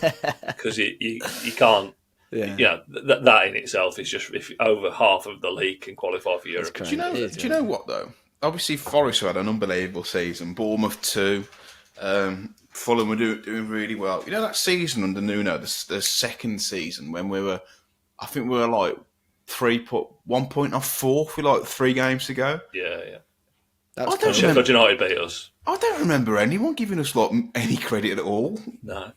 because you can't. Yeah. That in itself is just, if over half of the league can qualify for Europe. Do you know what though? Obviously, Forest had an unbelievable season. Bournemouth too. Fulham were doing really well. You know that season under Nuno, the second season when I think we were like 1 point off fourth with like 3 games to go. Yeah. That's United beat us. I don't remember anyone giving us like any credit at all. No.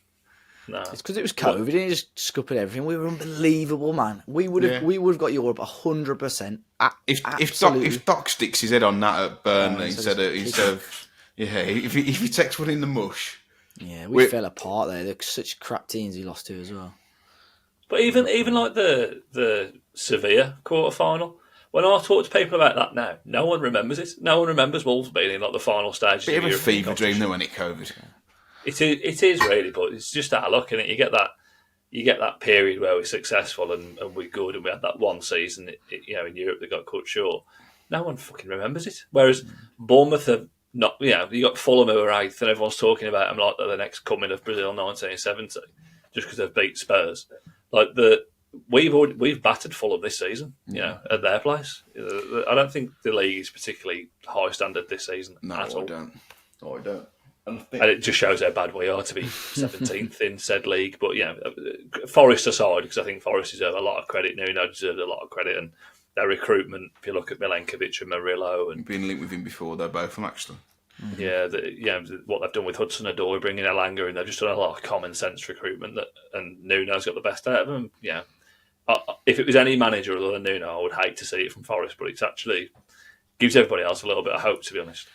It's because it was COVID and it just scuppered everything. We were unbelievable, man. We would have got Europe 100%. If Doc sticks his head on that at Burnley instead of if he takes one in the mush. Yeah, we fell apart there. They're such crap teams he lost to as well. But even like the Sevilla quarter final, when I talk to people about that now, no one remembers it. No one remembers Wolves being in like the final stage. Bit of a fever dream though when it COVID. It is really, but it's just out of luck, innit? You get that period where we're successful and we're good, and we had that one season, in Europe that got cut short. No one fucking remembers it. Whereas Bournemouth have not. You got Fulham who are 8th, and everyone's talking about them like they're the next coming of Brazil 1970, just because they've beat Spurs. Like we've battered Fulham this season, at their place. I don't think the league is particularly high standard this season. No, at all. I don't. And it just shows how bad we are to be 17th in said league. But Forest aside, because I think Forest deserve a lot of credit. Nuno deserves a lot of credit, and their recruitment. If you look at Milenkovic and Murillo, and been linked with him before, they're both from actually. What they've done with Hudson-Odoi, bringing Elanga in, they've just done a lot of common sense recruitment. And Nuno's got the best out of them. Yeah, if it was any manager other than Nuno, I would hate to see it from Forest, but it's actually gives everybody else a little bit of hope, to be honest.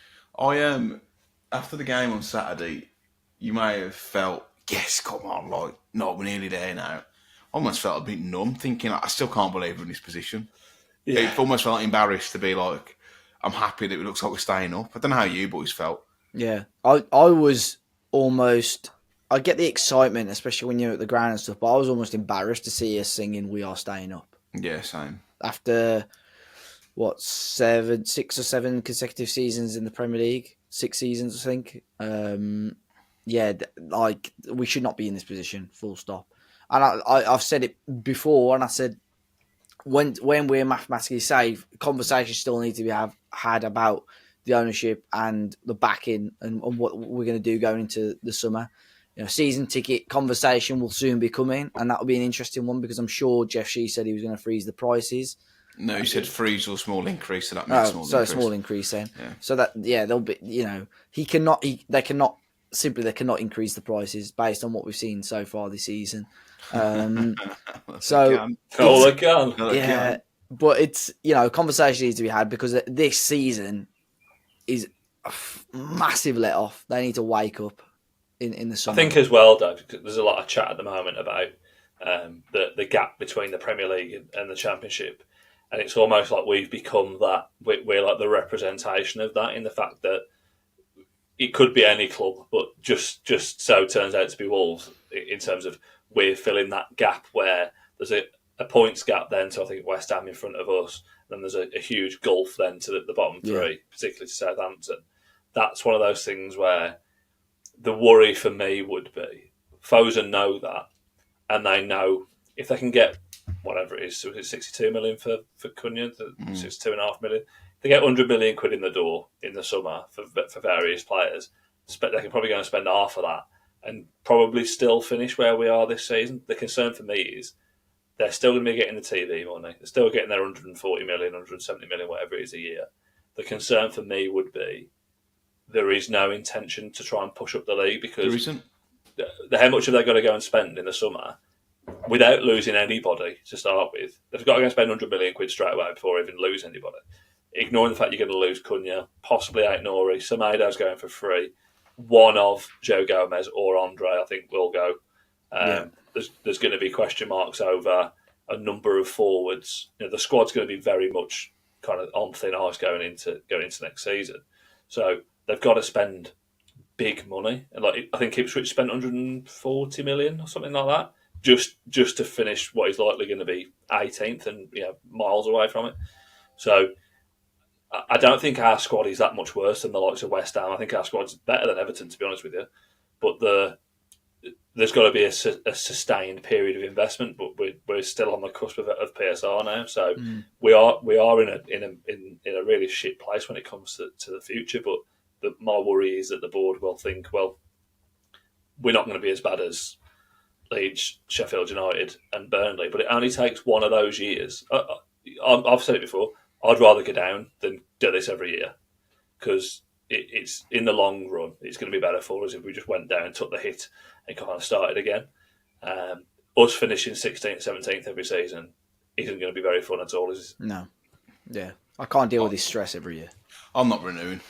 After the game on Saturday, you may have felt, yes, come on, we're nearly there now. I almost felt a bit numb, thinking, I still can't believe we're in this position. Yeah. It almost felt embarrassed to be like, I'm happy that it looks like we're staying up. I don't know how you boys felt. Yeah, I was almost, I get the excitement, especially when you're at the ground and stuff, but I was almost embarrassed to see us singing "We Are Staying Up." Yeah, same. After, 6 or 7 consecutive seasons in the Premier League? 6 seasons, I think. We should not be in this position, full stop. And I've said it before, and I said, when we're mathematically safe, conversations still need to be had about the ownership and the backing and what we're going to do going into the summer. Season ticket conversation will soon be coming, and that will be an interesting one, because I'm sure Jeff Shee said he was going to freeze the prices. No, he said freeze or small increase, so that means small increase. Small increase then. Yeah. So that, they'll be, they cannot increase the prices based on what we've seen so far this season. They can. Yeah, but it's, conversation needs to be had, because this season is a massive let off. They need to wake up in the summer. I think as well, Dave, there's a lot of chat at the moment about the gap between the Premier League and the Championship. And it's almost like we've become that. We're like the representation of that, in the fact that it could be any club, but just so turns out to be Wolves, in terms of we're filling that gap where there's a points gap then to, I think, West Ham in front of us. Then there's a huge gulf then to the bottom three, particularly to Southampton. That's one of those things where the worry for me would be, Fosen know that, and they know if they can get whatever it is, so it's 62 million for Cunha, 62.5 million. They get 100 million quid in the door in the summer for various players. They can probably go and spend half of that and probably still finish where we are this season. The concern for me is they're still going to be getting the TV money. They're still getting their 140 million, 170 million, whatever it is a year. The concern for me would be there is no intention to try and push up the league because There isn't. How much have they got to go and spend in the summer without losing anybody to start with? They've got to go and spend 100 million quid straight away before even lose anybody. Ignoring the fact you're going to lose Cunha, possibly Aït-Nouri, Semedo's going for free. One of Joe Gomez or Andre, I think, will go. There's going to be question marks over a number of forwards. The squad's going to be very much kind of on thin ice going into next season. So they've got to spend big money. And I think Ipswich spent 140 million or something like that just to finish what is likely going to be 18th and miles away from it. So I don't think our squad is that much worse than the likes of West Ham. I think our squad's better than Everton, to be honest with you. But there's got to be a sustained period of investment. But we're still on the cusp of PSR now, so we are in a really shit place when it comes to the future. But my worry is that the board will think, well, we're not going to be as bad as Leeds, Sheffield United, and Burnley. But it only takes one of those years. I've said it before. I'd rather go down than do this every year because it's in the long run, it's going to be better for us if we just went down, took the hit, and kind of started again. Us finishing 16th, 17th every season isn't going to be very fun at all, is it? No. Yeah. I can't deal with this stress every year. I'm not renewing.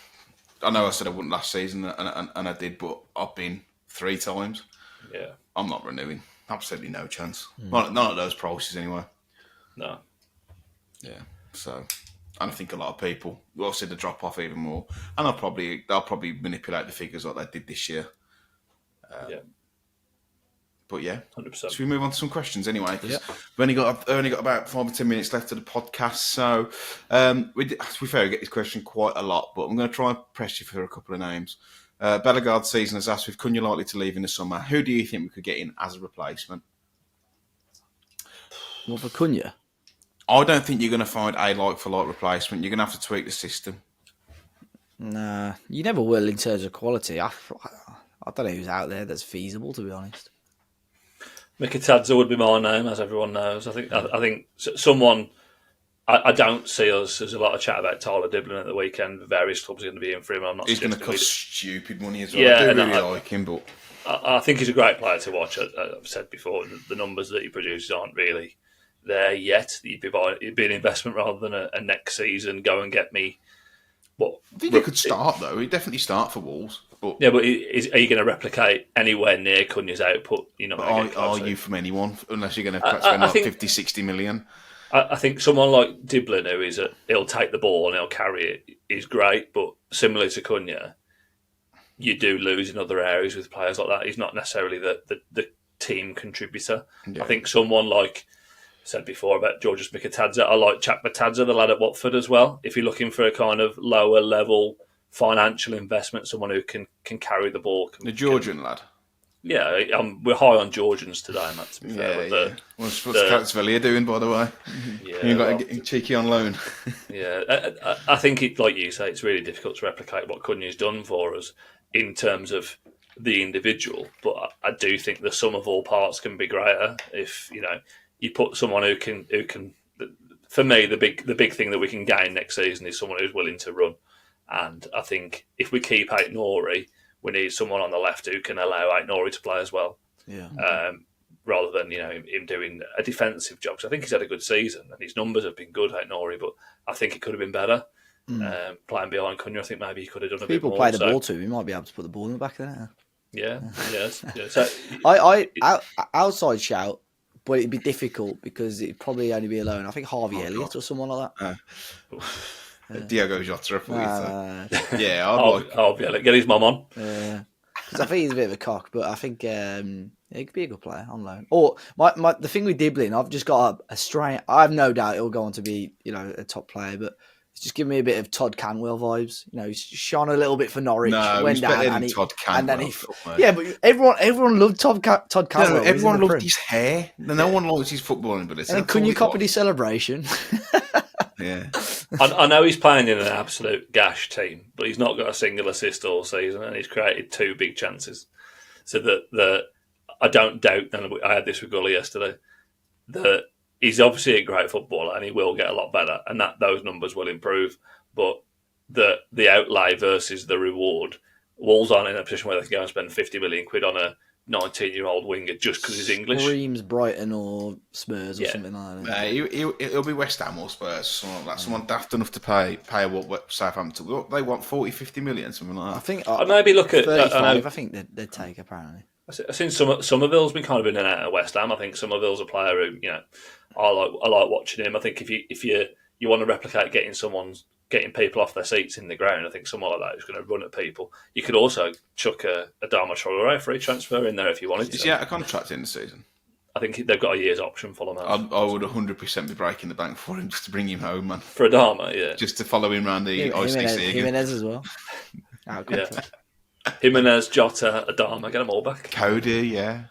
I know I said I wouldn't last season, and I did, but I've been 3 times. Yeah. I'm not renewing. Absolutely no chance. None of those prices anyway. No. Yeah. So, and I think a lot of people will see the drop off even more, and they'll probably manipulate the figures like they did this year. But yeah, 100%. Should we move on to some questions anyway? Because we've only got about 5 or 10 minutes left of the podcast. So, to be fair, we get this question quite a lot, but I'm going to try and press you for a couple of names. Bellegarde season has asked, with Cunha likely to leave in the summer, who do you think we could get in as a replacement? Well, for Cunha? I don't think you're going to find a like-for-like replacement. You're going to have to tweak the system. Nah, you never will in terms of quality. I don't know who's out there that's feasible, to be honest. Mikitadze would be my name, as everyone knows. I think someone... I don't see us. There's a lot of chat about Tyler Diblin at the weekend. Various clubs are going to be in for him. I'm not. He's going to cost stupid money as well. Yeah, I do really like him, but I think he's a great player to watch. I've said before, the numbers that he produces aren't really there yet. It'd be an investment rather than a next season. Go and get me. What I think he could start though. He'd definitely start for Wolves. But yeah, but are you going to replicate anywhere near Cunha's output? You're not going to get close. Are you from anyone unless you're going to spend like 50, 60 million? I think someone like Diblin, who is he'll take the ball and he'll carry it, is great. But similar to Cunha, you do lose in other areas with players like that. He's not necessarily the team contributor. Yeah. I think someone like I said before about Georges Mikitadze, I like Chak Matadze, the lad at Watford as well. If you're looking for a kind of lower level financial investment, someone who can carry the ball. The Georgian lad. Yeah, we're high on Georgians today, Matt, to be fair. What's Karatsvelia doing, by the way? Yeah, You've got to get cheeky on loan. Yeah, I think, like you say, it's really difficult to replicate what Cunha's done for us in terms of the individual. But I do think the sum of all parts can be greater if you put someone who can. For me, the big thing that we can gain next season is someone who's willing to run. And I think if we keep Aït-Nouri, we need someone on the left who can allow Aït-Nouri to play as well. Yeah. Rather than him doing a defensive job. So I think he's had a good season and his numbers have been good, Aït-Nouri, but I think it could have been better. Playing behind Cunha, I think maybe he could have done a bit more. People play the ball too. He might be able to put the ball in the back of the net. Yeah. So I outside shout, but it'd be difficult because it'd probably only be alone. I think Harvey Elliott or someone like that. Diogo Jota, yeah, I'll get his mum on. Because I think he's a bit of a cock, but I think he could be a good player on loan. Or the thing with Diblin, I've just got a strain. I have no doubt he'll go on to be a top player, but it's just giving me a bit of Todd Canwell vibes. He's shone a little bit for Norwich. Went down and Todd Canwell. But everyone loved Todd Canwell. No, everyone loved his hair. No one likes his footballing ability. And couldn't you copy his celebration? Yeah. I know he's playing in an absolute gash team, but he's not got a single assist all season, and he's created 2 big chances. So that I don't doubt, and I had this with Gully yesterday, that he's obviously a great footballer and he will get a lot better, and that those numbers will improve. But the outlay versus the reward, Wolves aren't in a position where they can go and spend 50 million quid on a 19-year-old winger just because he's English. Screams Brighton or Spurs or something like that. It'll be West Ham or Spurs, someone like someone daft enough to pay what Southampton. They want 40, 50 million, something like that. I think I'd maybe look at 35. I think they'd take apparently. I think Somerville's been kind of in and out of West Ham. I think Somerville's a player who, I like watching him. I think if you want to replicate getting people off their seats in the ground, I think someone like that is going to run at people. You could also chuck a Adama Traoré free transfer in there if you wanted to. Is he out of contract in the season? I think they've got a year's option for him. I would 100% be breaking the bank for him just to bring him home, man. For Adama, yeah. Just to follow him around the ICC. Jimenez as well. Yeah. Jimenez, Jota, Adama, get them all back. Cody, yeah.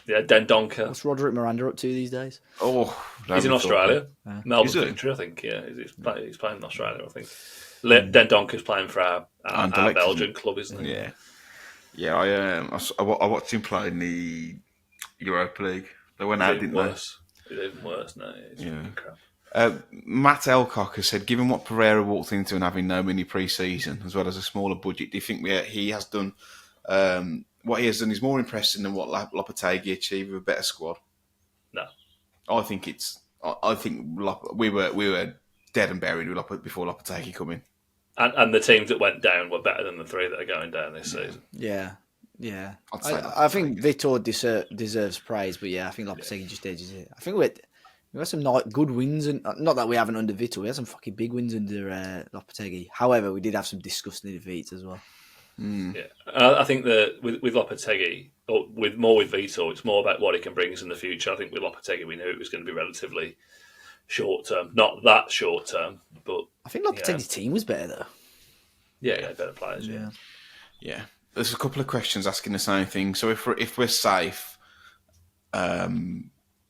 Yeah, Dendoncker. What's Roderick Miranda up to these days? Oh, he's in Australia. Melbourne Victory, I think. Yeah, he's playing in Australia, I think. Dendonker's playing for our Belgian club, isn't he? Yeah. Yeah, I watched him play in the Europa League. They went out, didn't they? It's even worse now. It's crap. Matt Elcock has said, given what Pereira walked into and having no mini pre-season, as well as a smaller budget, do you think he has done what he has done is more impressive than what Lopetegui achieved with a better squad? No, I think we were dead and buried before Lopetegui come in, and the teams that went down were better than the three that are going down this season. Yeah. I think Vitor deserves praise, but I think Lopetegui just edges it. I think we had some good wins, and not that we haven't under Vitor. We had some fucking big wins under Lopetegui. However, we did have some disgusting defeats as well. Yeah, I think that with Lopetegui, or with Vitor, it's more about what he can bring us in the future. I think with Lopetegui, we knew it was going to be relatively short term, not that short term, but I think Lopetegui's team was better though. Yeah, better players. Yeah. There's a couple of questions asking the same thing. So if we're safe, by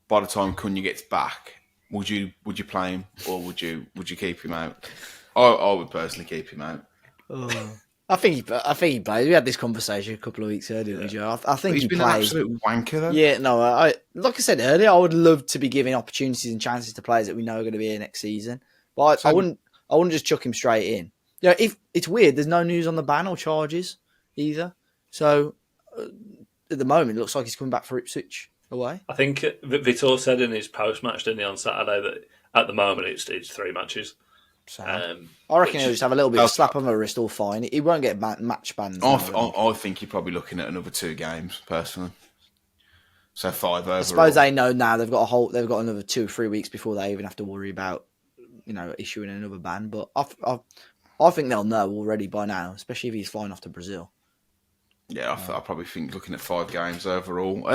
the time Cunha gets back, would you play him or would you keep him out? I would personally keep him out. I think he plays. We had this conversation a couple of weeks ago, didn't we, Joe? I think he's been plays. An absolute wanker, though. Yeah, no. Like I said earlier, I would love to be giving opportunities and chances to players that we know are going to be here next season. But I wouldn't just chuck him straight in. If it's weird, there's no news on the ban or charges either. So at the moment, it looks like he's coming back for Ipswich away. I think Vitor said in his post-match, didn't he, on Saturday, that at the moment it's 3 matches. So, I reckon he'll just have a little bit of slap on the wrist, all fine. He won't get match bans. I think you're probably looking at another 2 games, personally. So 5 overall. I suppose they know now they've got another 2 or 3 weeks before they even have to worry about issuing another ban. But I think they'll know already by now, especially if he's flying off to Brazil. Yeah, I probably think looking at 5 games overall.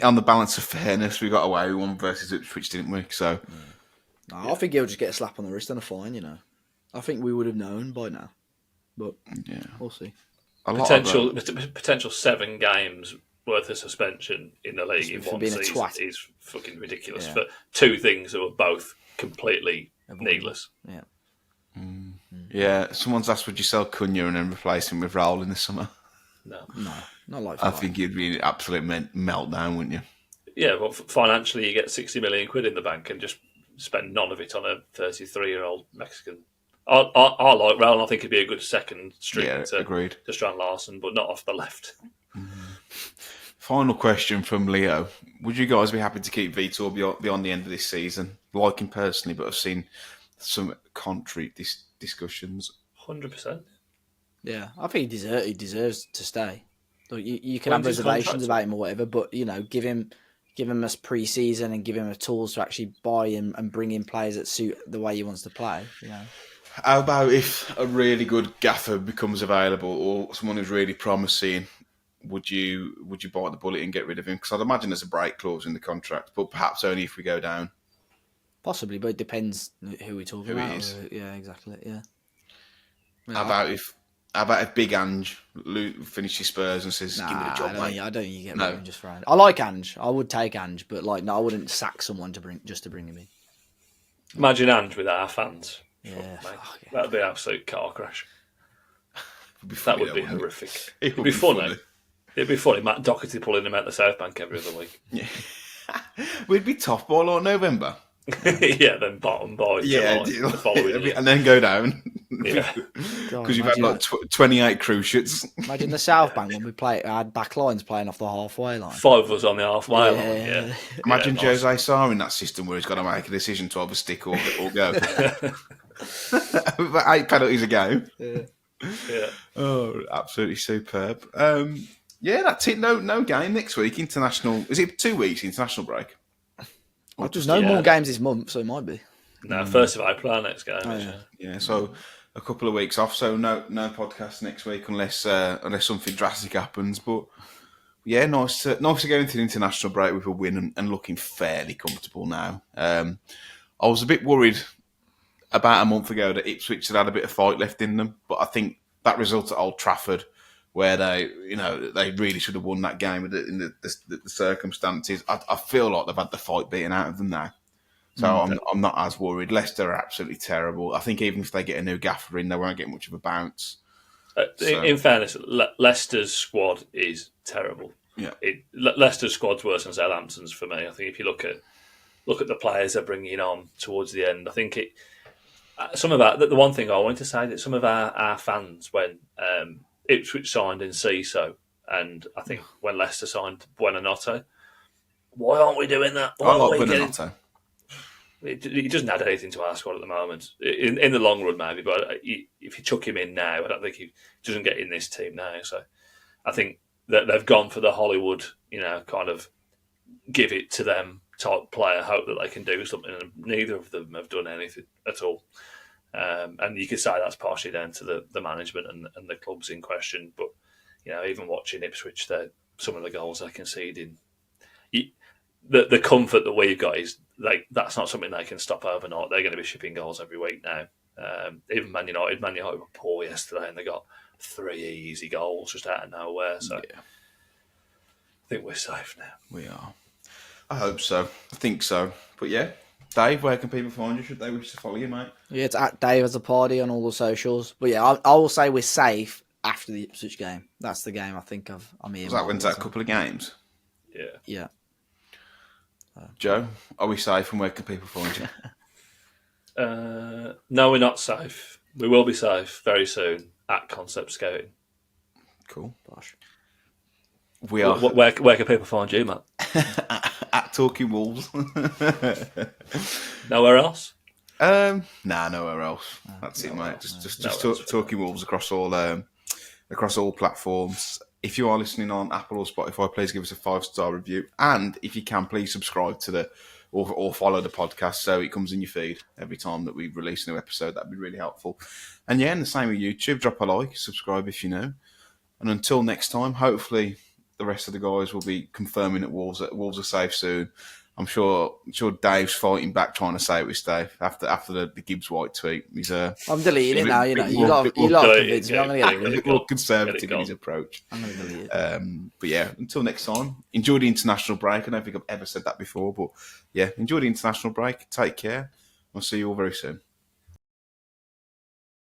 On the balance of fairness, we got away with one versus Ipswich, didn't we? So, I think he'll just get a slap on the wrist and a fine. I think we would have known by now, but we'll see. Potential 7 games worth of suspension in the league in one season is fucking ridiculous for 2 things that were both completely needless. Yeah. Yeah, someone's asked, would you sell Cunha and then replace him with Raul in the summer? No, not like. I think it'd be an absolute meltdown, wouldn't you? Yeah, well, financially, you get 60 million quid in the bank and just spend none of it on a 33-year-old Mexican. I like Raul. I think he'd be a good second string to Strand Larsen, but not off the left. Final question from Leo: would you guys be happy to keep Vitor beyond the end of this season? Like him personally, but I've seen some contrary discussions. 100%. Yeah, I think he deserves to stay. Look, you can have reservations about him or whatever, but give him us pre-season and give him the tools to actually buy him and bring in players that suit the way he wants to play. How about if a really good gaffer becomes available or someone who's really promising? Would you bite the bullet and get rid of him? Because I'd imagine there's a break clause in the contract, but perhaps only if we go down. Possibly, but it depends who we're talking about. Who it is. Yeah, exactly. Yeah. How about if Big Ange finishes Spurs and says, "Give me the job, mate"? I don't think you get rid of him just for Ange. I like Ange. I would take Ange, but I wouldn't sack someone to bring him in. Imagine Ange with our fans. Yeah, That'd be an absolute car crash. It'd be That funny, would be wouldn't it? horrific. It would It'd be funny. It'd be funny. Matt Doherty pulling him out the South Bank every other week. Yeah. We'd be top by like November. Yeah, then bottom by July the following year. And then go down. Yeah. Because you've had like 28 cruciates. Imagine the South Bank when we had backlines playing off the halfway line. 5 of us on the halfway line, yeah. Imagine Yeah, Jose Sarr in that system where he's got to make a decision to either stick or go. With 8 penalties a game. Yeah. Oh, absolutely superb. Yeah, that's it. No game next week. International. Is it 2 weeks international break? Well, there's no more games this month, so it might be. No, 1st of April, our next game. Yeah, so a couple of weeks off. So no podcast next week unless something drastic happens. But yeah, nice to go into the international break with a win and looking fairly comfortable now. I was a bit worried about a month ago that Ipswich had a bit of fight left in them, but I think that result at Old Trafford, where they really should have won that game in the circumstances. I feel like they've had the fight beaten out of them now. So I'm not as worried. Leicester are absolutely terrible. I think even if they get a new gaffer in, they won't get much of a bounce. In fairness, Leicester's squad is terrible. Yeah, Leicester's squad's worse than Southampton's for me. I think if you look at the players they're bringing on towards the end, I think some of the one thing I wanted to say that some of our fans when Ipswich signed in Ciso, and I think when Leicester signed Buonanotte, why aren't we doing that? I like Buonanotte. He doesn't add anything to our squad at the moment. In the long run, maybe, but if you chuck him in now, I don't think he doesn't get in this team now. So I think that they've gone for the Hollywood, kind of give it to them type player, hope that they can do something, and neither of them have done anything at all. And you could say that's partially down to the management and the clubs in question. But even watching Ipswich, some of the goals they conceding, the comfort that we've got is that's not something they can stop overnight. They're going to be shipping goals every week now. Even Man United were poor yesterday, and they got 3 easy goals just out of nowhere. So I think we're safe now. We are. I hope so. I think so. But yeah, Dave, where can people find you? Should they wish to follow you, mate? Yeah, it's at Dave as a party on all the socials. But yeah, I will say we're safe after the Ipswich game. That's the game I think I'm here. Was that when's that? A couple of games? Yeah. Joe, are we safe and where can people find you? No, we're not safe. We will be safe very soon at Concept Scouting. Cool. Gosh. We are. Where can people find you, Matt? At Talking Wolves. Nowhere else? Nowhere else. That's it, mate. Just Talking Wolves across all platforms. If you are listening on Apple or Spotify, please give us a 5-star review. And if you can, please subscribe to or follow the podcast so it comes in your feed every time that we release a new episode. That'd be really helpful. And yeah, and the same with YouTube. Drop a like, subscribe if you know. And until next time, hopefully the rest of the guys will be confirming that Wolves are safe soon. I'm sure Dave's fighting back trying to say it with Dave after the Gibbs White tweet. I'm deleting it now, you lot have convinced me. I'm going to get a bit more conservative in his approach. I'm going to delete it. But yeah, until next time, enjoy the international break. I don't think I've ever said that before, but yeah, enjoy the international break. Take care. I'll see you all very soon.